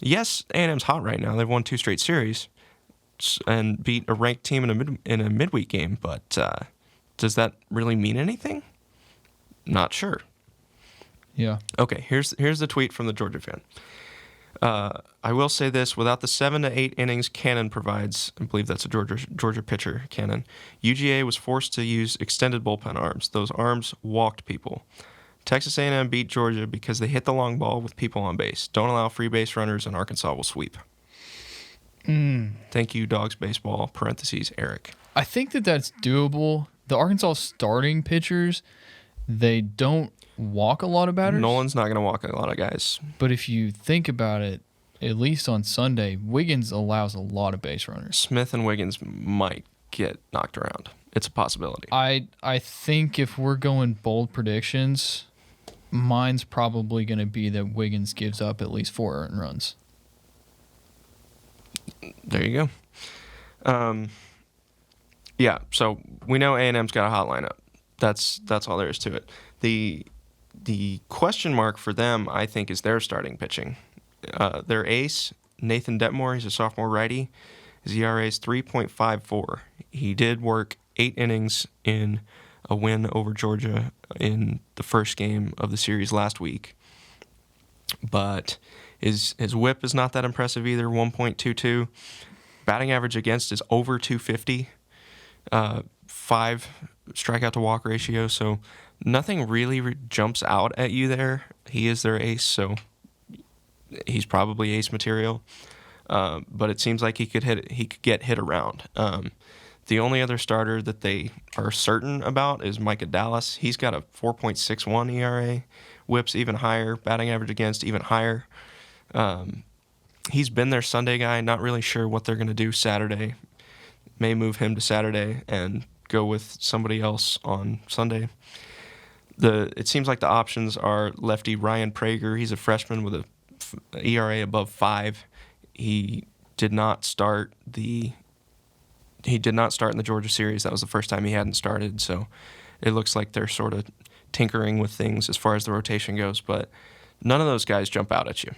yes, A&M's hot right now. They've won 2 straight series and beat a ranked team in a midweek game, but does that really mean anything? Not sure. Yeah. Okay, here's the tweet from the Georgia fan. I will say this, without the 7 to 8 innings Cannon provides, I believe that's a Georgia pitcher, Cannon, UGA was forced to use extended bullpen arms. Those arms walked people. Texas A&M beat Georgia because they hit the long ball with people on base. Don't allow free base runners, and Arkansas will sweep. Thank you, Dogs Baseball, parentheses, Eric. I think that's doable. The Arkansas starting pitchers, they don't walk a lot of batters. Nolan's not going to walk a lot of guys. But if you think about it, at least on Sunday, Wiggins allows a lot of base runners. Smith and Wiggins might get knocked around. It's a possibility. I think if we're going bold predictions, mine's probably going to be that Wiggins gives up at least 4 earned runs. There you go. Yeah, so we know A&M's got a hot lineup. That's all there is to it. The question mark for them, I think, is their starting pitching. Their ace, Nathan Detmore, he's a sophomore righty. His ERA is 3.54. He did work 8 innings in a win over Georgia in the first game of the series last week. But his whip is not that impressive either, 1.22. Batting average against is over 250. 5 strikeout to walk ratio, so nothing really jumps out at you there. He is their ace, so he's probably ace material. But it seems like he could get hit around. The only other starter that they are certain about is Micah Dallas. He's got a 4.61 ERA, whips even higher, batting average against even higher. He's been their Sunday guy. Not really sure what they're going to do Saturday. May move him to Saturday and go with somebody else on Sunday. It seems like the options are lefty Ryan Prager. He's a freshman with a ERA above 5. He did not start in the Georgia series. That was the first time he hadn't started, so it looks like they're sort of tinkering with things as far as the rotation goes, but none of those guys jump out at you.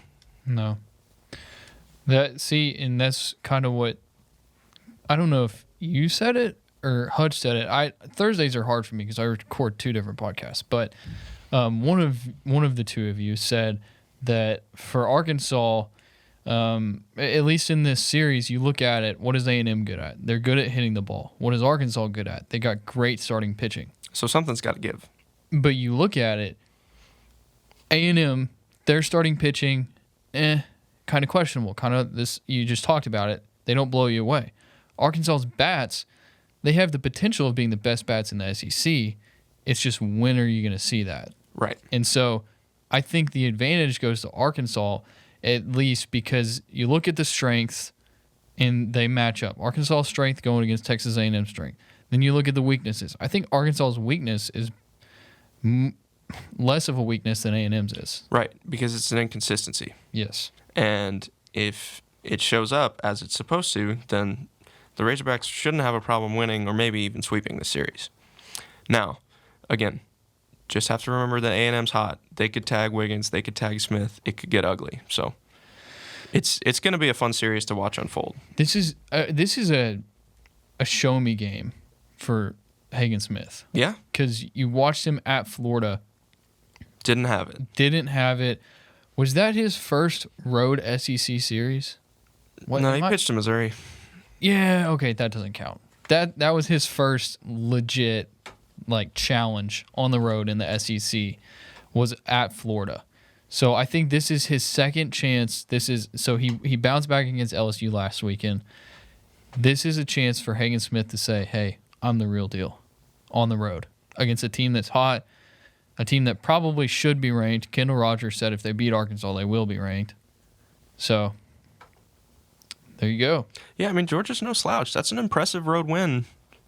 No. And that's kind of what, I don't know if you said it or Hutch said it. Thursdays are hard for me because I record 2 different podcasts, but one of the 2 of you said that for Arkansas, at least in this series, you look at it, what is A&M good at? They're good at hitting the ball. What is Arkansas good at? They got great starting pitching. So something's got to give. But you look at it, A&M, their starting pitching, kind of questionable. Kind of this, you just talked about it. They don't blow you away. Arkansas's bats, they have the potential of being the best bats in the SEC. It's just when are you going to see that? Right. And so I think the advantage goes to Arkansas, at least because you look at the strengths and they match up. Arkansas' strength going against Texas A&M strength. Then you look at the weaknesses. I think Arkansas's weakness is less of a weakness than A&M's is. Right, because it's an inconsistency. Yes. And if it shows up as it's supposed to, then the Razorbacks shouldn't have a problem winning or maybe even sweeping the series. Now, again, just have to remember that A&M's hot. They could tag Wiggins. They could tag Smith. It could get ugly. So it's going to be a fun series to watch unfold. This is a show me game for Hagen Smith. Yeah. Because you watched him at Florida. Didn't have it. Was that his first road SEC series? No, he pitched to Missouri. Yeah, okay, that doesn't count. That was his first legit challenge on the road in the SEC was at Florida. So I think this is his second chance. He bounced back against LSU last weekend. This is a chance for Hagen Smith to say, "Hey, I'm the real deal," on the road against a team that's hot, a team that probably should be ranked. Kendall Rogers said if they beat Arkansas, they will be ranked. So there you go. Yeah, I mean, Georgia's no slouch. That's an impressive road win.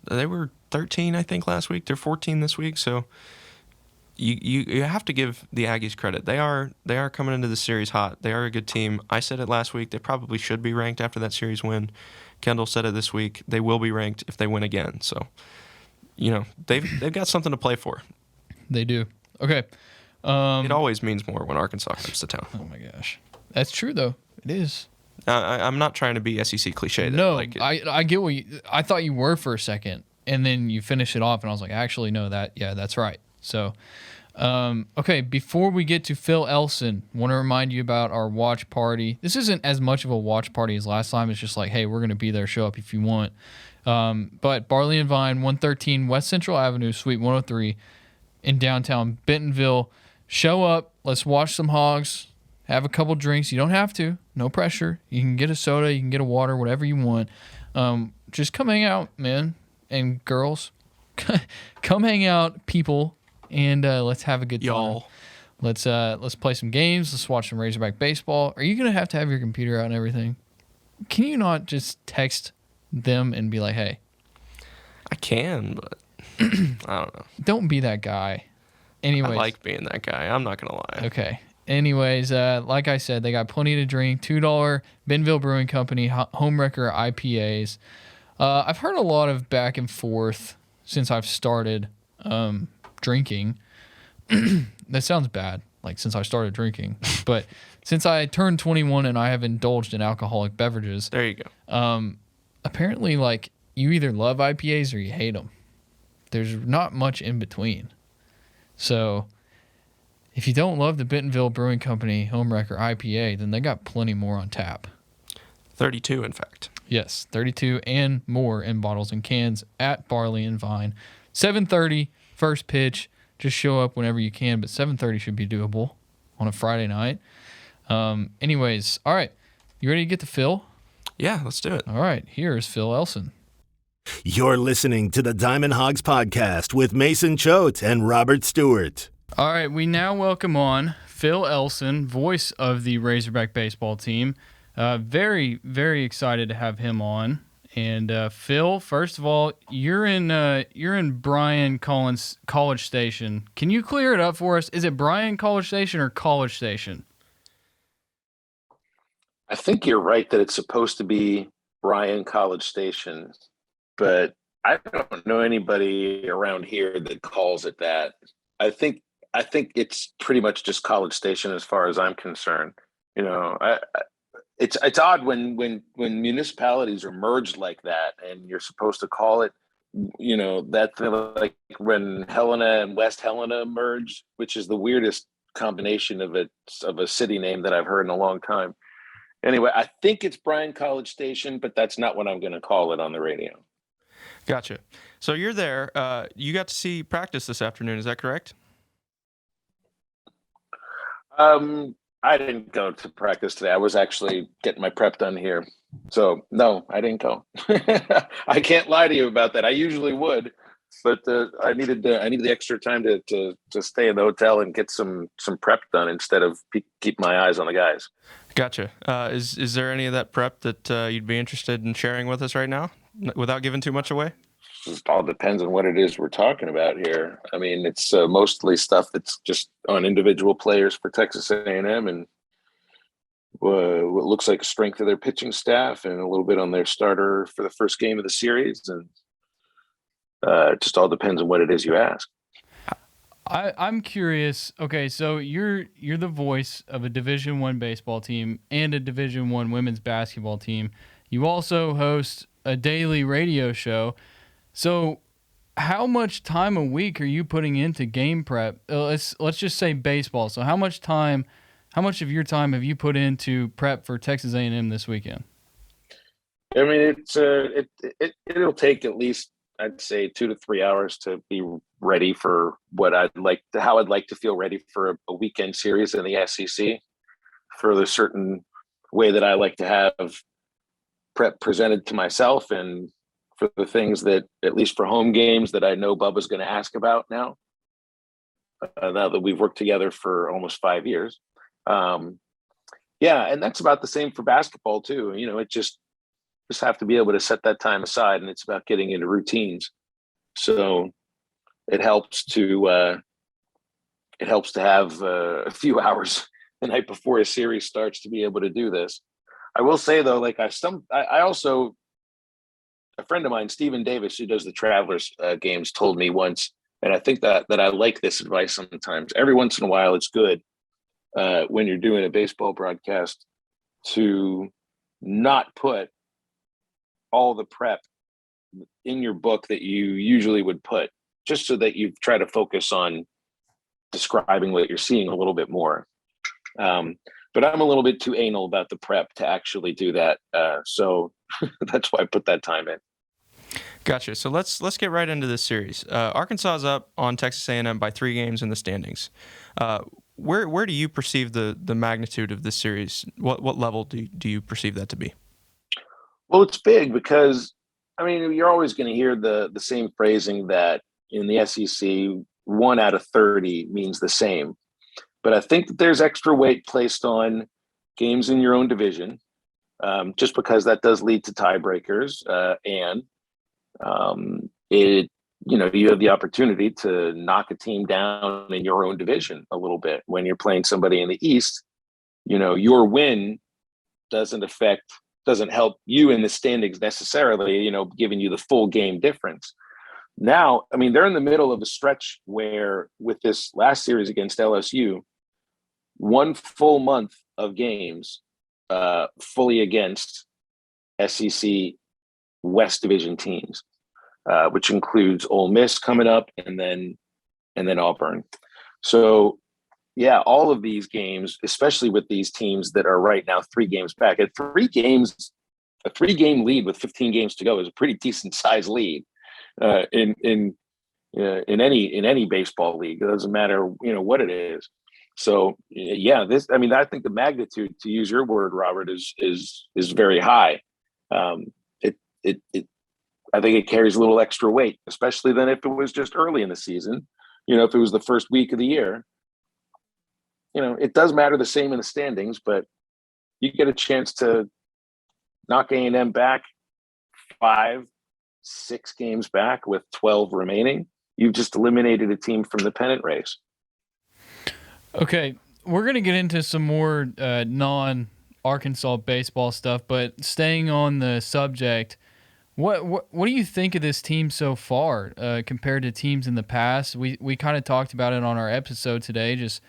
They were 13, I think, last week. They're 14 this week. So you have to give the Aggies credit. They are coming into the series hot. They are a good team. I said it last week. They probably should be ranked after that series win. Kendall said it this week. They will be ranked if they win again. So, they've got something to play for. They do. Okay. It always means more when Arkansas comes to town. Oh, my gosh. That's true, though. It is. I'm not trying to be SEC cliche. No, I get what I thought you were for a second, and then you finish it off, and I was like, actually, no, that's right. So, okay, before we get to Phil Elson, want to remind you about our watch party. This isn't as much of a watch party as last time. It's just like, hey, we're going to be there. Show up if you want. But Barley and Vine, 113 West Central Avenue, Suite 103 in downtown Bentonville. Show up. Let's watch some Hogs. Have a couple drinks. You don't have to. No pressure. You can get a soda. You can get a water, whatever you want. Just come hang out, man and girls. Come hang out, people, and let's have a good time. Y'all. Let's play some games. Let's watch some Razorback baseball. Are you going to have your computer out and everything? Can you not just text them and be like, hey? I can, but I don't know. Don't be that guy. Anyways. I like being that guy. I'm not going to lie. Okay. Anyways, like I said, they got plenty to drink. $2 Bentonville Brewing Company Homewrecker IPAs. I've heard a lot of back and forth since I've started drinking. That sounds bad, since I started drinking. But since I turned 21 and I have indulged in alcoholic beverages. There you go. Apparently, you either love IPAs or you hate them. There's not much in between. So if you don't love the Bentonville Brewing Company Homewrecker IPA, then they got plenty more on tap. 32, in fact. Yes, 32 and more in bottles and cans at Barley and Vine. 7:30, first pitch. Just show up whenever you can, but 7:30 should be doable on a Friday night. Anyways, all right. You ready to get to Phil? Yeah, let's do it. All right, here's Phil Elson. You're listening to the Diamond Hogs Podcast with Mason Choate and Robert Stewart. All right, we now welcome on Phil Elson, voice of the Razorback baseball team. Very, very excited to have him on. And Phil, first of all, you're in Bryan-College Station. Can you clear it up for us? Is it Bryan-College Station or College Station? I think you're right that it's supposed to be Bryan-College Station, but I don't know anybody around here that calls it that. I think it's pretty much just College Station as far as I'm concerned. it's odd when municipalities are merged like that, and you're supposed to call it, that like when Helena and West Helena merged, which is the weirdest combination of a city name that I've heard in a long time. Anyway, I think it's Bryan-College Station, but that's not what I'm going to call it on the radio. Gotcha. So you're there. You got to see practice this afternoon. Is that correct? I didn't go to practice today. I was actually getting my prep done here. So no, I didn't go. I can't lie to you about that. I usually would, but I needed the extra time to stay in the hotel and get some prep done instead of keep my eyes on the guys. Gotcha. Is there any of that prep that you'd be interested in sharing with us right now, without giving too much away? It all depends on what it is we're talking about here. I mean, it's mostly stuff that's just on individual players for Texas A&M and what looks like strength of their pitching staff, and a little bit on their starter for the first game of the series. And it just all depends on what it is you ask. I'm curious. Okay, so you're the voice of a Division I baseball team and a Division I women's basketball team. You also host a daily radio show. So how much time a week are you putting into game prep? Let's just say baseball. So how much of your time have you put into prep for Texas A&M this weekend? I mean, it'll take at least, I'd say, 2 to 3 hours to be ready for how I'd like to feel ready for a weekend series in the SEC, for the certain way that I like to have prep presented to myself, and for the things that, at least for home games, that I know Bubba's going to ask about now that we've worked together for almost 5 years. And that's about the same for basketball too. It just have to be able to set that time aside, and it's about getting into routines. So it helps to have a few hours the night before a series starts to be able to do this. I will say though, like I also, a friend of mine, Stephen Davis, who does the Travelers games, told me once, and I think that I like this advice sometimes. Every once in a while, it's good when you're doing a baseball broadcast to not put all the prep in your book that you usually would put, just so that you try to focus on describing what you're seeing a little bit more. But I'm a little bit too anal about the prep to actually do that. So that's why I put that time in. Gotcha. So let's get right into this series. Arkansas is up on Texas A&M by 3 games in the standings. Where do you perceive the magnitude of this series? What level do you perceive that to be? Well, it's big because, I mean, you're always going to hear the same phrasing that in the SEC, 1 out of 30 means the same. But I think that there's extra weight placed on games in your own division, just because that does lead to tiebreakers, and you have the opportunity to knock a team down in your own division a little bit when you're playing somebody in the East. Your win doesn't help you in the standings necessarily, giving you the full game difference. Now, I mean, they're in the middle of a stretch where, with this last series against LSU, 1 full month of games fully against SEC West Division teams, which includes Ole Miss coming up and then Auburn. So, yeah, all of these games, especially with these teams that are right now 3 games back, a 3-game lead with 15 games to go is a pretty decent size lead in any baseball league. It doesn't matter, what it is. So yeah, I think the magnitude, to use your word, Robert, is very high. I think it carries a little extra weight, especially than if it was just early in the season. If it was the first week of the year, it does matter the same in the standings, but you get a chance to knock A&M back 5-6 games back with 12 remaining. You've just eliminated a team from the pennant race. Okay, we're going to get into some more non-Arkansas baseball stuff, but staying on the subject, what do you think of this team so far compared to teams in the past? We kind of talked about it on our episode today, just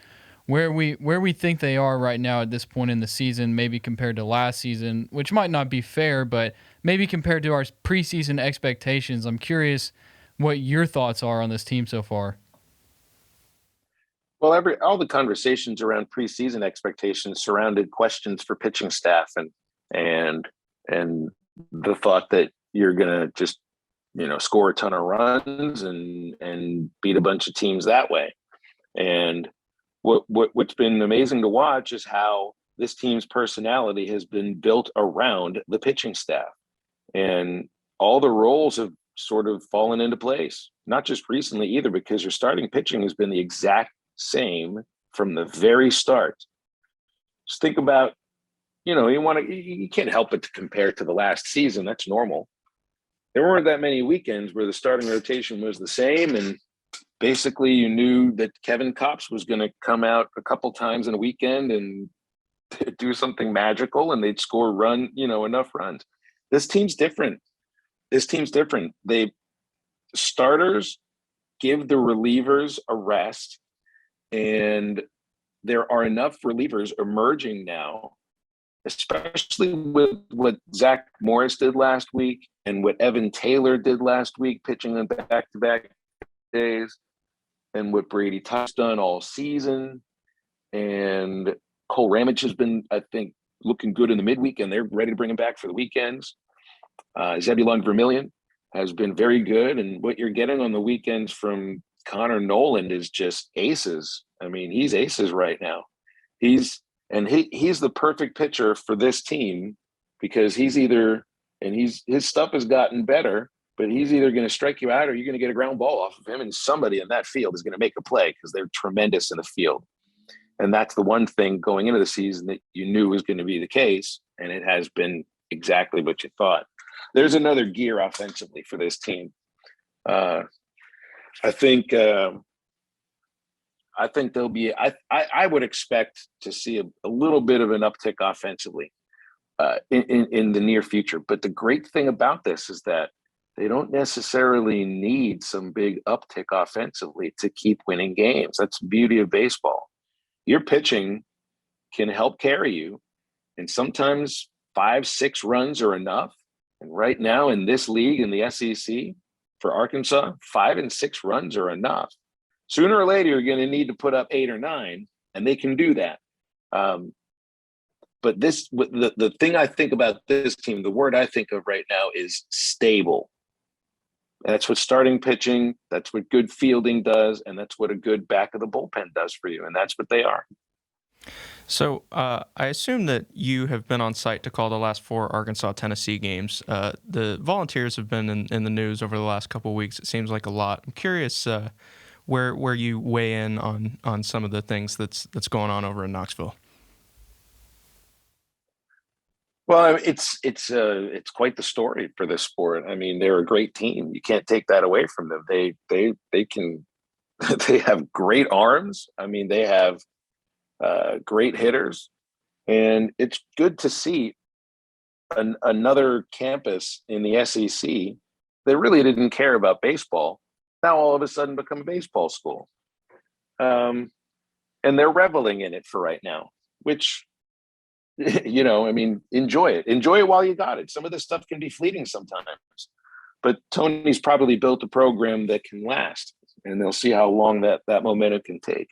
where we think they are right now at this point in the season, maybe compared to last season, which might not be fair, but maybe compared to our preseason expectations. I'm curious what your thoughts are on this team so far. Well, all the conversations around preseason expectations surrounded questions for pitching staff and the thought that you're gonna just score a ton of runs and beat a bunch of teams that way. And what's been amazing to watch is how this team's personality has been built around the pitching staff, and all the roles have sort of fallen into place. Not just recently either, because your starting pitching has been the exact same from the very start. Just think about, you can't help but to compare to the last season. That's normal. There weren't that many weekends where the starting rotation was the same, and basically you knew that Kevin Kopps was going to come out a couple times in a weekend and do something magical, and they'd score enough runs. This team's different. They starters give the relievers a rest, and there are enough relievers emerging now, especially with what Zach Morris did last week and what Evan Taylor did last week, pitching on back-to-back days, and what Brady Slavins done all season. And Cole Ramage has been, I think, looking good in the midweek, and they're ready to bring him back for the weekends. Zebulon Vermillion has been very good, and what you're getting on the weekends from Connor Noland is just aces. I mean, he's aces right now. He's the perfect pitcher for this team, because his stuff has gotten better, but he's either going to strike you out or you're going to get a ground ball off of him, and somebody in that field is going to make a play because they're tremendous in the field. And that's the one thing going into the season that you knew was going to be the case, and it has been exactly what you thought. There's another gear offensively for this team. I think there'll be. I would expect to see a little bit of an uptick offensively in the near future. But the great thing about this is that they don't necessarily need some big uptick offensively to keep winning games. That's the beauty of baseball. Your pitching can help carry you, and sometimes 5-6 runs are enough. And right now in this league, in the SEC, for Arkansas, 5 and 6 runs are enough. Sooner or later, you're going to need to put up 8 or 9, and they can do that. But the thing I think about this team, the word I think of right now is stable. That's what starting pitching, that's what good fielding does, and that's what a good back of the bullpen does for you, and that's what they are. So I assume that you have been on site to call the last 4 Arkansas-Tennessee games. The Volunteers have been in the news over the last couple of weeks. It seems like a lot. I'm curious where you weigh in on some of the things that's going on over in Knoxville. Well, it's quite the story for this sport. I mean, they're a great team. You can't take that away from them. They have great arms. I mean, they have great hitters, and it's good to see another campus in the SEC that really didn't care about baseball now all of a sudden become a baseball school, and they're reveling in it for right now, which, I mean, enjoy it while you got it. Some of this stuff can be fleeting sometimes, but Tony's probably built a program that can last, and they'll see how long that momentum can take.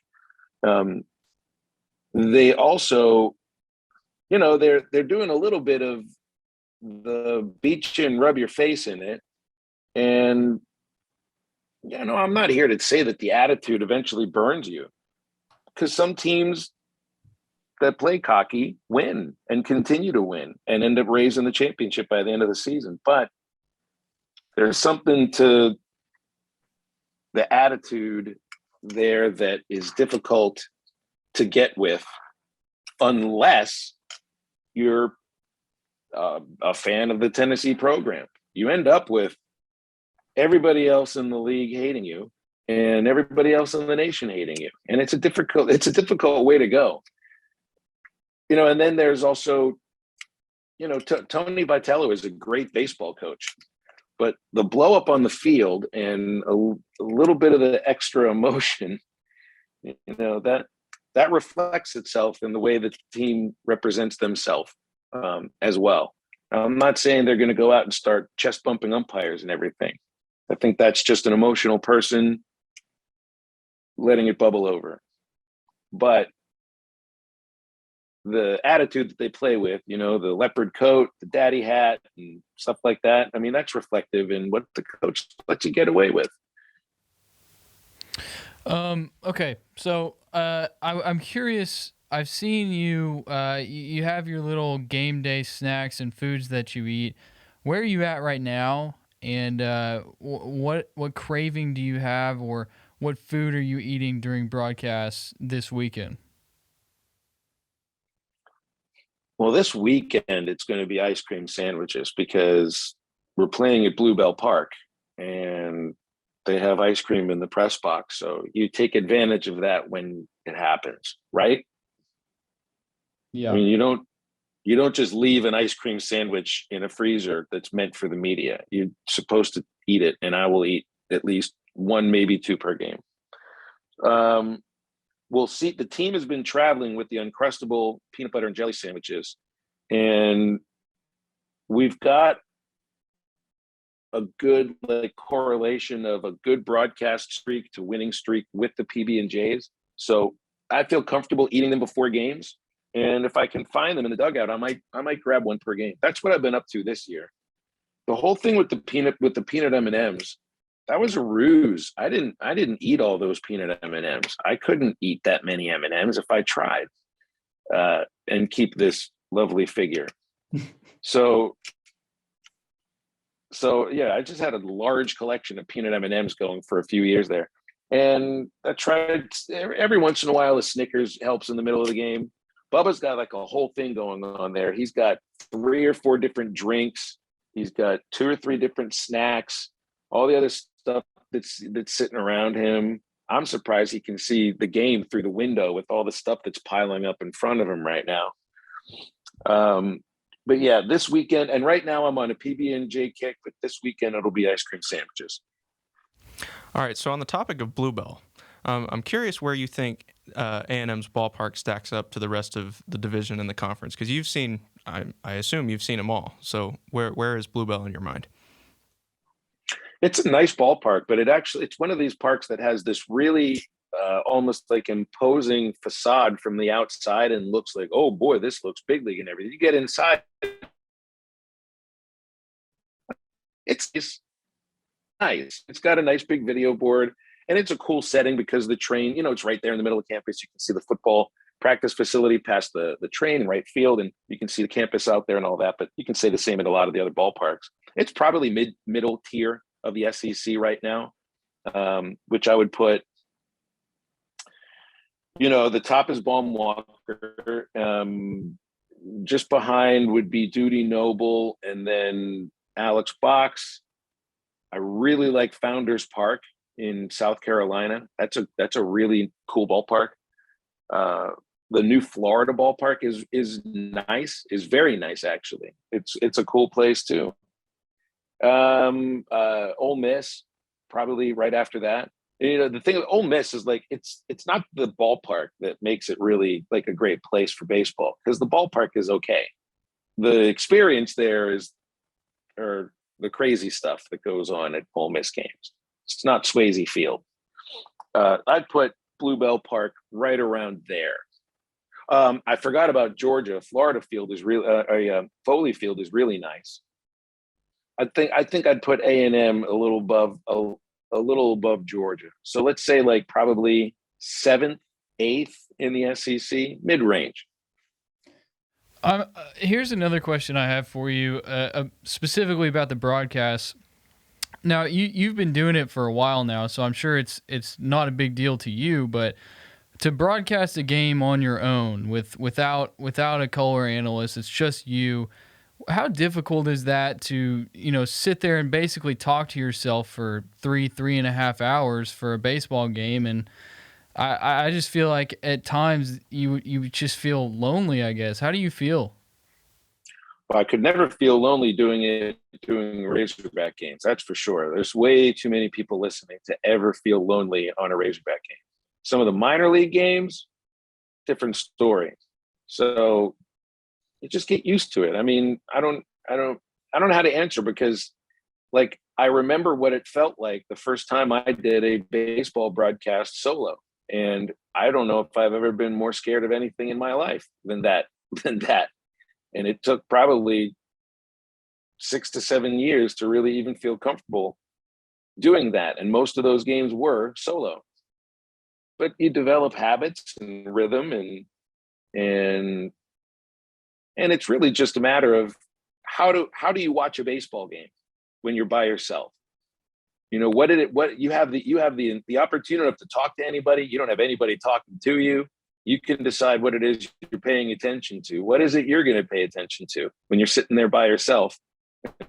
They also, they're doing a little bit of the beach and rub your face in it. And, I'm not here to say that the attitude eventually burns you, because some teams that play cocky win and continue to win and end up raising the championship by the end of the season. But there's something to the attitude there that is difficult to get with unless you're a fan of the Tennessee program. You end up with everybody else in the league hating you and everybody else in the nation hating you. And it's a difficult way to go. And then there's also, Tony Vitello is a great baseball coach, but the blow up on the field and a little bit of the extra emotion, that that reflects itself in the way the team represents themselves as well. I'm not saying they're going to go out and start chest bumping umpires and everything. I think that's just an emotional person letting it bubble over. But the attitude that they play with, the leopard coat, the daddy hat, and stuff like that, I mean, that's reflective in what the coach lets you get away with. Okay, so I'm curious. I've seen you. You have your little game day snacks and foods that you eat. Where are you at right now? And what craving do you have, or what food are you eating during broadcasts this weekend? Well, this weekend it's going to be ice cream sandwiches because we're playing at Bluebell Park, and they have ice cream in the press box. So you take advantage of that when it happens, right? Yeah. I mean, you don't just leave an ice cream sandwich in a freezer that's meant for the media. You're supposed to eat it, and I will eat at least one, maybe two per game. We'll see. The team has been traveling with the Uncrustable peanut butter and jelly sandwiches, and we've got a good correlation of a good broadcast streak to winning streak with the PB&Js. So I feel comfortable eating them before games. And if I can find them in the dugout, I might grab one per game. That's what I've been up to this year. The whole thing with the peanut M&Ms, that was a ruse. I didn't eat all those peanut M&Ms. I couldn't eat that many M&Ms if I tried and keep this lovely figure. So yeah, I just had a large collection of peanut M&Ms going for a few years there. And I tried every once in a while, a Snickers helps in the middle of the game. Bubba's got like a whole thing going on there. He's got 3 or 4 different drinks. He's got 2 or 3 different snacks, all the other stuff that's sitting around him. I'm surprised he can see the game through the window with all the stuff that's piling up in front of him right now. But yeah, this weekend, and right now I'm on a PB&J kick, but this weekend it'll be ice cream sandwiches. All right, so on the topic of Bluebell, I'm curious where you think A&M's ballpark stacks up to the rest of the division and the conference, because you've seen, I assume you've seen them all. So where is Bluebell in your mind? It's a nice ballpark, but it's one of these parks that has this really almost like imposing facade from the outside and looks like, oh boy, this looks big league and everything. You get inside, it's nice. It's got a nice big video board, and it's a cool setting because the train, it's right there in the middle of campus. You can see the football practice facility past the train and right field, and you can see the campus out there and all that. But you can say the same in a lot of the other ballparks. It's probably middle tier of the SEC right now, which I would put, the top is Baum Walker. Just behind would be Duty Noble, and then Alex Box. I really like Founders Park in South Carolina. That's a really cool ballpark. The new Florida ballpark is nice, is very nice actually. It's a cool place too. Ole Miss, probably right after that. The thing with Ole Miss is like it's not the ballpark that makes it really like a great place for baseball, because the ballpark is okay. The experience there or the crazy stuff that goes on at Ole Miss games. It's not Swayze Field. I'd put Bluebell Park right around there. I forgot about Georgia. Florida Field is Foley Field is really nice. I think I'd put A&M a little above Georgia. So let's say like probably 7th, 8th in the SEC, mid-range. Here's another question I have for you, specifically about the broadcast. Now, you've been doing it for a while now, so I'm sure it's not a big deal to you, but to broadcast a game on your own without a color analyst, it's just you. How difficult is that to, sit there and basically talk to yourself for 3.5 hours for a baseball game? And I just feel like at times you just feel lonely, I guess. How do you feel? Well, I could never feel lonely doing Razorback games. That's for sure. There's way too many people listening to ever feel lonely on a Razorback game. Some of the minor league games, different story. So you just get used to it. I mean, I don't know how to answer, because like I remember what it felt like the first time I did a baseball broadcast solo. And I don't know if I've ever been more scared of anything in my life than that. And it took probably 6 to 7 years to really even feel comfortable doing that. And most of those games were solo. But you develop habits and rhythm, and it's really just a matter of how do you watch a baseball game when you're by yourself? You know, what you have the opportunity to talk to anybody. You don't have anybody talking to you. You can decide what it is you're paying attention to. What is it you're going to pay attention to when you're sitting there by yourself?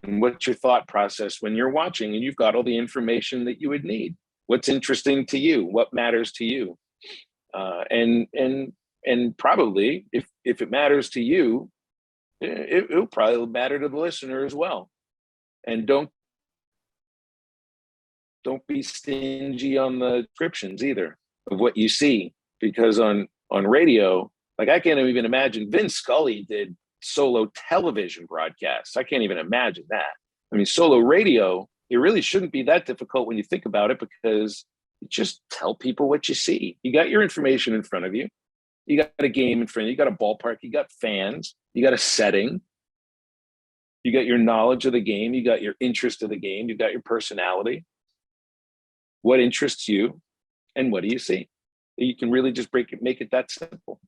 And what's your thought process when you're watching and you've got all the information that you would need? What's interesting to you? What matters to you? And probably if it matters to you, it'll probably matter to the listener as well. And don't be stingy on the descriptions either of what you see, because on radio, like I can't even imagine. Vin Scully did solo television broadcasts. I can't even imagine that. I mean, solo radio, it really shouldn't be that difficult when you think about it, because you just tell people what you see. You got your information in front of you. You got a game in front of you. You got a ballpark. You got fans. You got a setting. You got your knowledge of the game. You got your interest of the game. You got your personality. What interests you, and what do you see? You can really just make it that simple.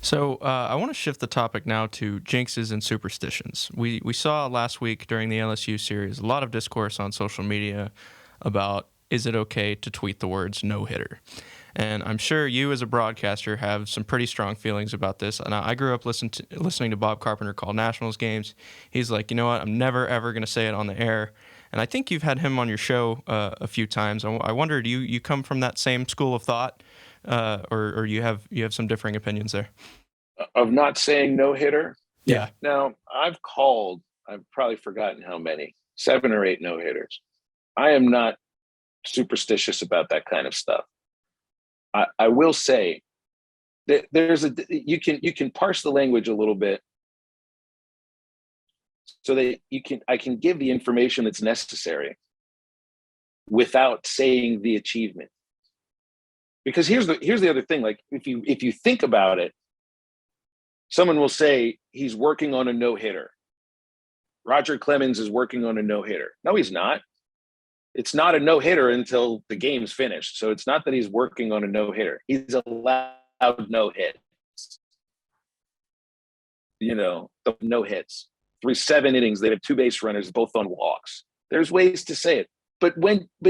So I want to shift the topic now to jinxes and superstitions. We saw last week during the LSU series a lot of discourse on social media about, is it okay to tweet the words no-hitter? And I'm sure you as a broadcaster have some pretty strong feelings about this. And I grew up listening to Bob Carpenter call Nationals games. He's like, you know what, I'm never, ever going to say it on the air. And I think you've had him on your show a few times. I wonder, do you come from that same school of thought, or you have some differing opinions there? Of not saying no-hitter? Yeah. Now, I've probably forgotten how many, 7 or 8 no-hitters. I am not superstitious about that kind of stuff. I will say that you can parse the language a little bit so that I can give the information that's necessary without saying the achievement. Because here's the other thing. Like if you think about it, someone will say he's working on a no-hitter. Roger Clemens is working on a no-hitter. No, he's not. It's not a no-hitter until the game's finished. So it's not that he's working on a no-hitter. He's allowed no hits. You know, no hits. Through 7 innings, they have 2 base runners, both on walks. There's ways to say it. But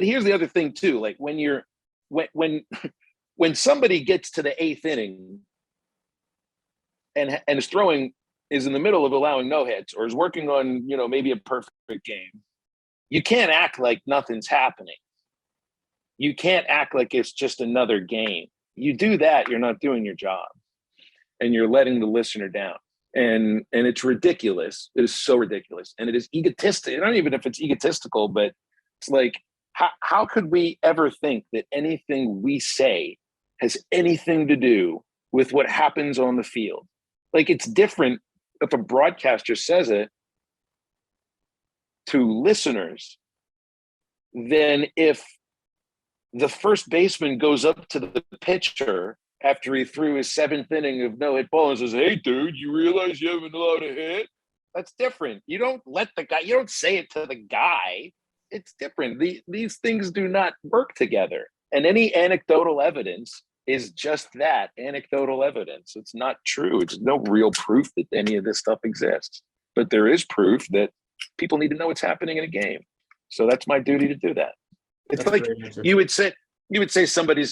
here's the other thing too. Like when somebody gets to the 8th inning and is in the middle of allowing no hits, or is working on, maybe a perfect game, you can't act like nothing's happening. You can't act like it's just another game. You do that, you're not doing your job, and you're letting the listener down. And it's ridiculous. It is so ridiculous. And it is egotistic. I don't even know if it's egotistical, but it's like, how could we ever think that anything we say has anything to do with what happens on the field? Like, it's different if a broadcaster says it to listeners than if the first baseman goes up to the pitcher after he threw his 7th inning of no-hit ball and says, "Hey, dude, you realize you haven't allowed a hit?" That's different. You don't say it to the guy. It's different. These things do not work together. And any anecdotal evidence is just that, anecdotal evidence. It's not true. It's no real proof that any of this stuff exists. But there is proof that people need to know what's happening in a game. So that's my duty to do that. It's like you would say somebody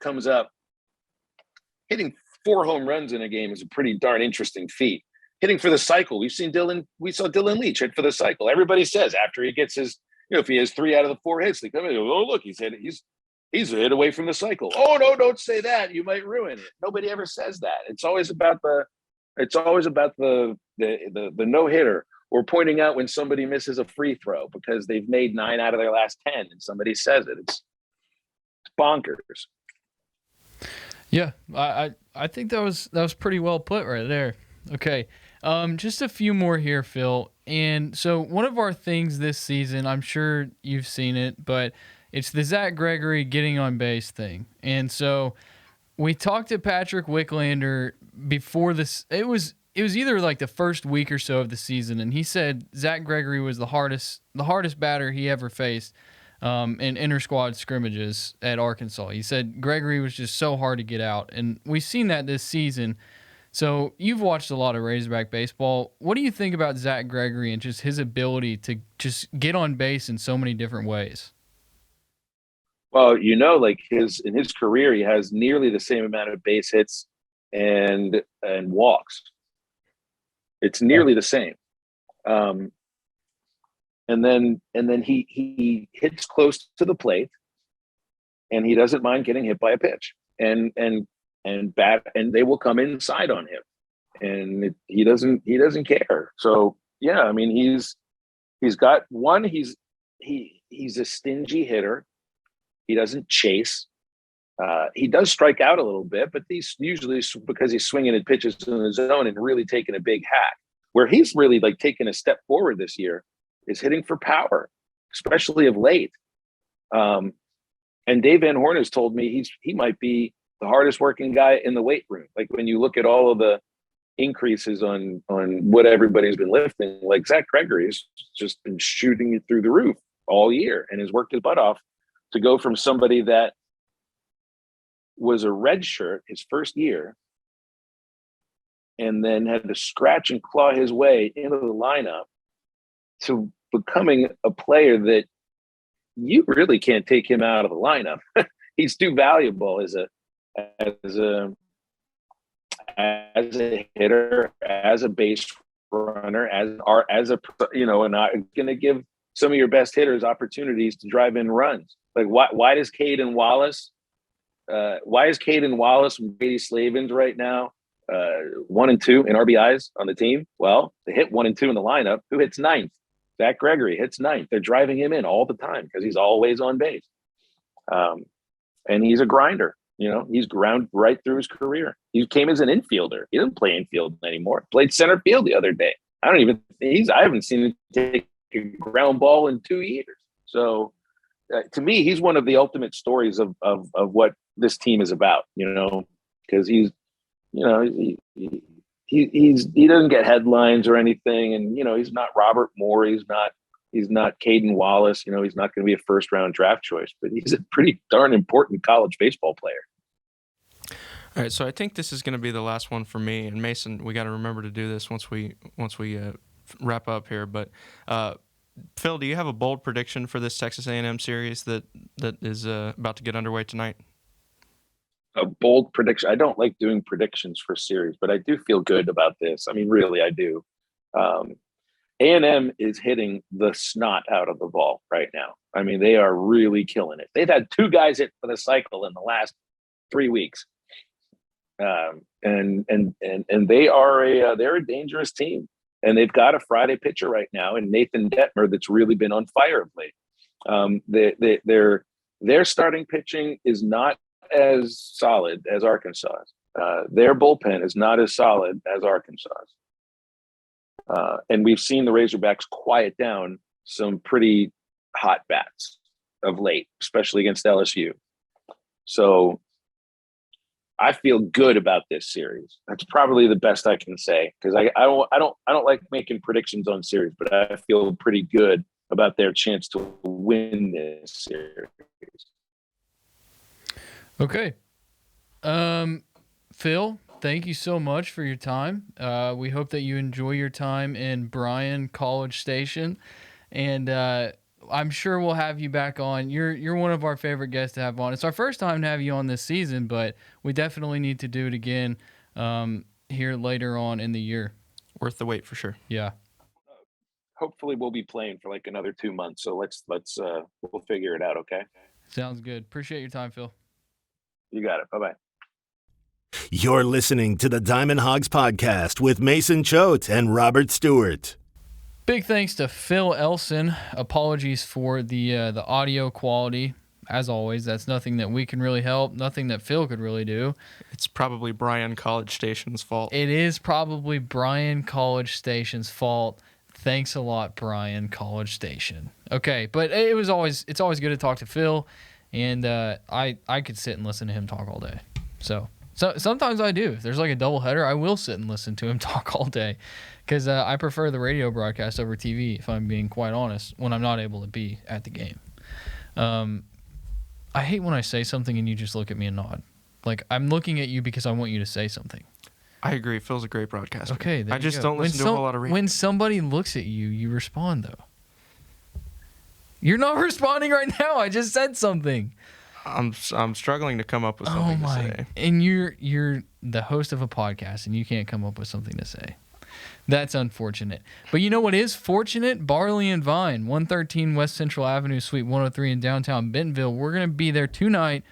comes up. Hitting 4 home runs in a game is a pretty darn interesting feat. Hitting for the cycle, we saw Dylan Leach hit for the cycle. Everybody says after he gets his, if he has 3 out of the 4 hits, they come in and go, "Oh, look, he's a hit away from the cycle." Oh no, don't say that. You might ruin it. Nobody ever says that. It's always about the no-hitter, or pointing out when somebody misses a free throw because they've made 9 out of their last 10 and somebody says it. It's bonkers. Yeah, I think that was pretty well put right there. Okay, just a few more here, Phil. And so one of our things this season, I'm sure you've seen it, but it's the Zach Gregory getting on base thing. And so we talked to Patrick Wicklander before this. It was either like the first week or so of the season, and he said Zach Gregory was the hardest batter he ever faced in inter-squad scrimmages at Arkansas. He said Gregory was just so hard to get out, and we've seen that this season. So you've watched a lot of Razorback baseball. What do you think about Zach Gregory and just his ability to just get on base in so many different ways? Well, like in his career, he has nearly the same amount of base hits and walks. It's nearly the same. And then he hits close to the plate, and he doesn't mind getting hit by a pitch. And they will come inside on him, and he doesn't care. So yeah, I mean, he's a stingy hitter. He doesn't chase. He does strike out a little bit, but these usually because he's swinging at pitches in the zone and really taking a big hack. Where he's really like taken a step forward this year is hitting for power, especially of late. And Dave Van Horn has told me he might be the hardest working guy in the weight room. Like when you look at all of the increases on what everybody's been lifting, like Zach Gregory's just been shooting it through the roof all year and has worked his butt off to go from somebody that was a red shirt his first year and then had to scratch and claw his way into the lineup to becoming a player that you really can't take him out of the lineup. He's too valuable as a hitter, as a base runner, and I'm going to give some of your best hitters opportunities to drive in runs. Like why does Caden Wallace and Brady Slavins right now 1 and 2 in RBIs on the team? Well, they hit 1 and 2 in the lineup. Who hits ninth? Zach Gregory hits ninth. They're driving him in all the time because he's always on base. And he's a grinder. He's ground right through his career. He came as an infielder. He doesn't play infield anymore. Played center field the other day. I haven't seen him take a ground ball in 2 years. So to me, he's one of the ultimate stories of what this team is about, because he doesn't get headlines or anything. And, he's not Robert Moore. He's not Caden Wallace. He's not going to be a first round draft choice, but he's a pretty darn important college baseball player. All right, so I think this is going to be the last one for me. And Mason, we got to remember to do this once we wrap up here. But Phil, do you have a bold prediction for this Texas A&M series that is about to get underway tonight? A bold prediction. I don't like doing predictions for series, but I do feel good about this. I mean, really, I do. A&M is hitting the snot out of the ball right now. I mean, they are really killing it. They've had 2 guys hit for the cycle in the last 3 weeks, and they're a dangerous team. And they've got a Friday pitcher right now, and Nathan Detmer, that's really been on fire of late. Their starting pitching is not as solid as Arkansas's. Their bullpen is not as solid as Arkansas's. And we've seen the Razorbacks quiet down some pretty hot bats of late, especially against LSU. So I feel good about this series. That's probably the best I can say, because I don't like making predictions on series, but I feel pretty good about their chance to win this series. Okay. Phil, thank you so much for your time. We hope that you enjoy your time in Bryan-College Station, and I'm sure we'll have you back on. You're one of our favorite guests to have on. It's our first time to have you on this season, but we definitely need to do it again here later on in the year. Worth the wait for sure. Yeah. Hopefully we'll be playing for like another 2 months. So let's we'll figure it out. Okay. Sounds good. Appreciate your time, Phil. You got it. Bye-bye. You're listening to the Diamond Hogs podcast with Mason Choate and Robert Stewart. Big thanks to Phil Elson. Apologies for the audio quality. as always, that's nothing that we can really help, nothing that Phil could really do. It's probably Bryan-College Station's fault. It is probably Bryan-College Station's fault. Thanks a lot, Bryan-College Station. Okay, but it's always good to talk to Phil, and I could sit and listen to him talk all day. So sometimes I do. If there's like a doubleheader, I will sit and listen to him talk all day, because I prefer the radio broadcast over TV, if I'm being quite honest, when I'm not able to be at the game. I hate when I say something and you just look at me and nod. Like, I'm looking at you because I want you to say something. I agree. Phil's a great broadcaster. Okay, I just don't listen to a whole lot of radio. When somebody looks at you, you respond, though. You're not responding right now. I just said something. I'm struggling to come up with something to say. And you're the host of a podcast, and you can't come up with something to say. That's unfortunate. But you know what is fortunate? Barley and Vine, 113 West Central Avenue, Suite 103 in downtown Bentonville. We're going to be there tonight.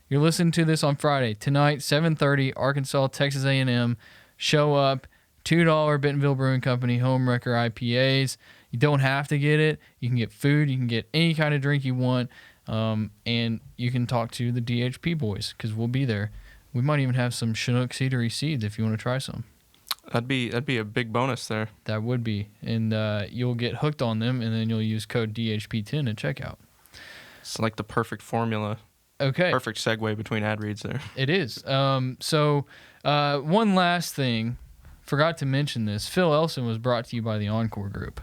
You're listening to this on Friday. Tonight, 7:30, Arkansas, Texas A&M. Show up. $2 Bentonville Brewing Company Home Wrecker IPAs. You don't have to get it. You can get food. You can get any kind of drink you want. And you can talk to the DHP boys, because we'll be there. We might even have some Chinook Cedary seeds if you want to try some. That'd be a big bonus there. That would be. And you'll get hooked on them, and then you'll use code DHP10 at checkout. It's like the perfect formula. Okay. Perfect segue between ad reads there. It is. So one last thing. Forgot to mention this. Phil Elson was brought to you by the Encore Group.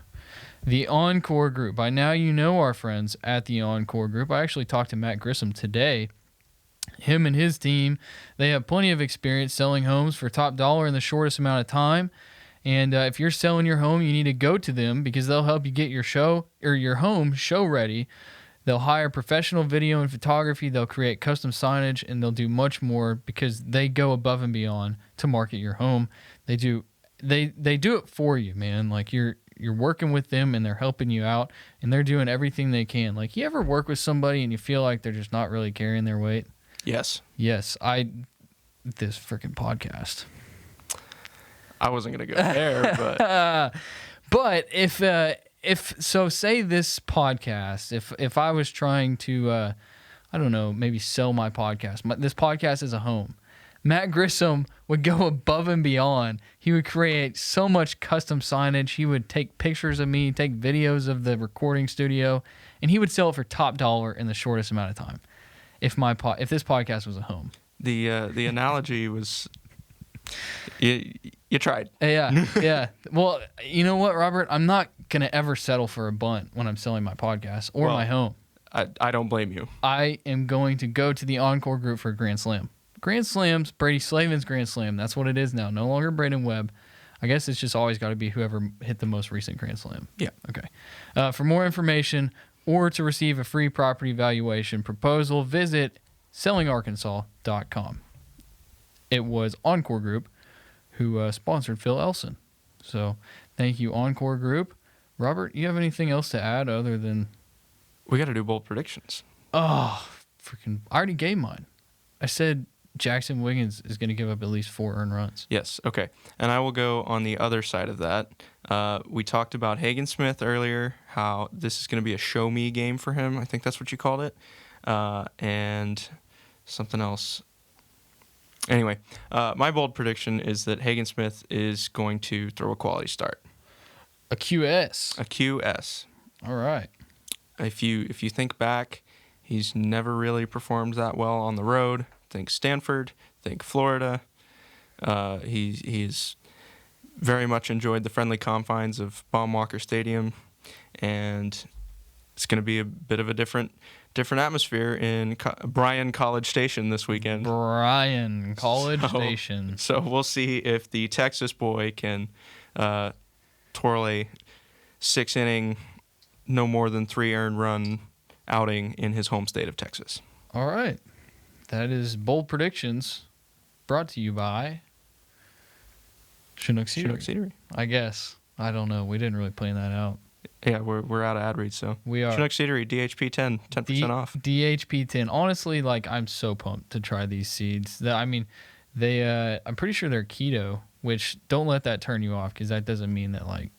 The Encore Group. By now you know our friends at the Encore Group. I actually talked to Matt Grissom today. Him and his team, they have plenty of experience selling homes for top dollar in the shortest amount of time. And if you're selling your home, you need to go to them, because they'll help you get your show or your home show ready. They'll hire professional video and photography. They'll create custom signage, and they'll do much more, because they go above and beyond to market your home. They do it for you, man. Like, you're working with them, and they're helping you out, and they're doing everything they can. Like, you ever work with somebody and you feel like they're just not really carrying their weight? Yes. Yes. This freaking podcast. I wasn't gonna go there, but but if so, say this podcast, if I was trying to, I don't know, maybe sell my podcast. This podcast is a home. Matt Grissom would go above and beyond. He would create so much custom signage. He would take pictures of me, take videos of the recording studio, and he would sell it for top dollar in the shortest amount of time. If this podcast was a home. The analogy was, you tried. Yeah. Well, you know what, Robert? I'm not going to ever settle for a bunt when I'm selling my podcast or my home. I don't blame you. I am going to go to the Encore Group for a Grand Slam. Grand Slams, Brady Slavins Grand Slam. That's what it is now. No longer Braden Webb. I guess it's just always got to be whoever hit the most recent Grand Slam. Yeah. Okay. For more information or to receive a free property valuation proposal, visit sellingarkansas.com. It was Encore Group who sponsored Phil Elson. So thank you, Encore Group. Robert, you have anything else to add other than... We got to do bold predictions. Oh, freaking... I already gave mine. I said Jackson Wiggins is going to give up at least 4 earned runs. Yes, okay. And I will go on the other side of that. We talked about Hagen Smith earlier, how this is going to be a show me game for him. I think that's what you called it. And something else. Anyway, my bold prediction is that Hagen Smith is going to throw a quality start. A QS. A QS. All right. If you think back, he's never really performed that well on the road. Think Stanford, think Florida. He's very much enjoyed the friendly confines of Baum-Walker Stadium, and it's going to be a bit of a different atmosphere in Bryan-College Station this weekend. Bryan-College Station. So we'll see if the Texas boy can twirl a 6-inning, no more than 3 earned run outing in his home state of Texas. All right. That is Bold Predictions, brought to you by Chinook Cedary. I guess. I don't know. We didn't really plan that out. Yeah, we're out of ad reads, so we are. Chinook Cedary, DHP 10% off. DHP 10. Honestly, like, I'm so pumped to try these seeds. I'm pretty sure they're keto, which don't let that turn you off, because that doesn't mean that, like,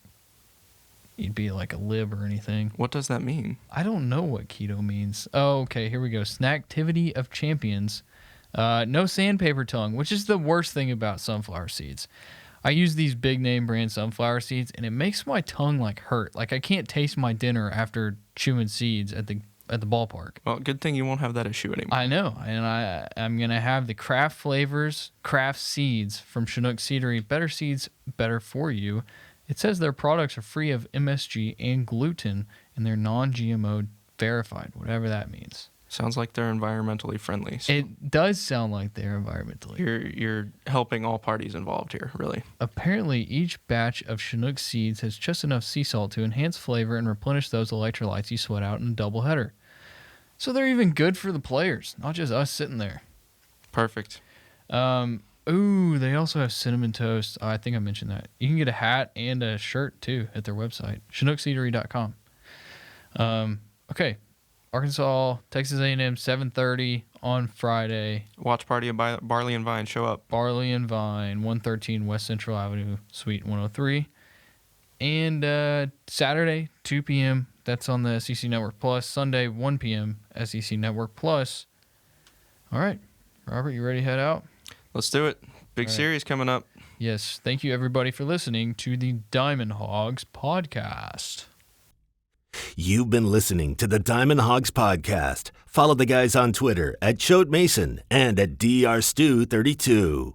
you'd be like a lib or anything. What does that mean? I don't know what keto means. Oh, okay, here we go. Snacktivity of champions. No sandpaper tongue, which is the worst thing about sunflower seeds. I use these big name brand sunflower seeds, and it makes my tongue like hurt. Like I can't taste my dinner after chewing seeds at the ballpark. Well, good thing you won't have that issue anymore. I know, and I'm gonna have the craft flavors, craft seeds from Chinook Seedery. Better seeds, better for you. It says their products are free of MSG and gluten, and they're non-GMO verified, whatever that means. Sounds like they're environmentally friendly. So It does sound like they're environmentally. you're helping all parties involved here, really. Apparently, each batch of Chinook seeds has just enough sea salt to enhance flavor and replenish those electrolytes you sweat out in a doubleheader. So they're even good for the players, not just us sitting there. Perfect. Ooh, they also have cinnamon toast. I think I mentioned that. You can get a hat and a shirt, too, at their website, ChinookSeedery.com. Okay. Arkansas, Texas A&M, 7:30 on Friday. Watch party of Barley and Vine. Show up. Barley and Vine, 113 West Central Avenue, Suite 103. And Saturday, 2 p.m., that's on the SEC Network Plus. Sunday, 1 p.m., SEC Network Plus. All right. Robert, you ready to head out? Let's do it. Big All right. series coming up. Yes. Thank you, everybody, for listening to the Diamond Hogs podcast. You've been listening to the Diamond Hogs podcast. Follow the guys on Twitter at Choate Mason and at drstew32.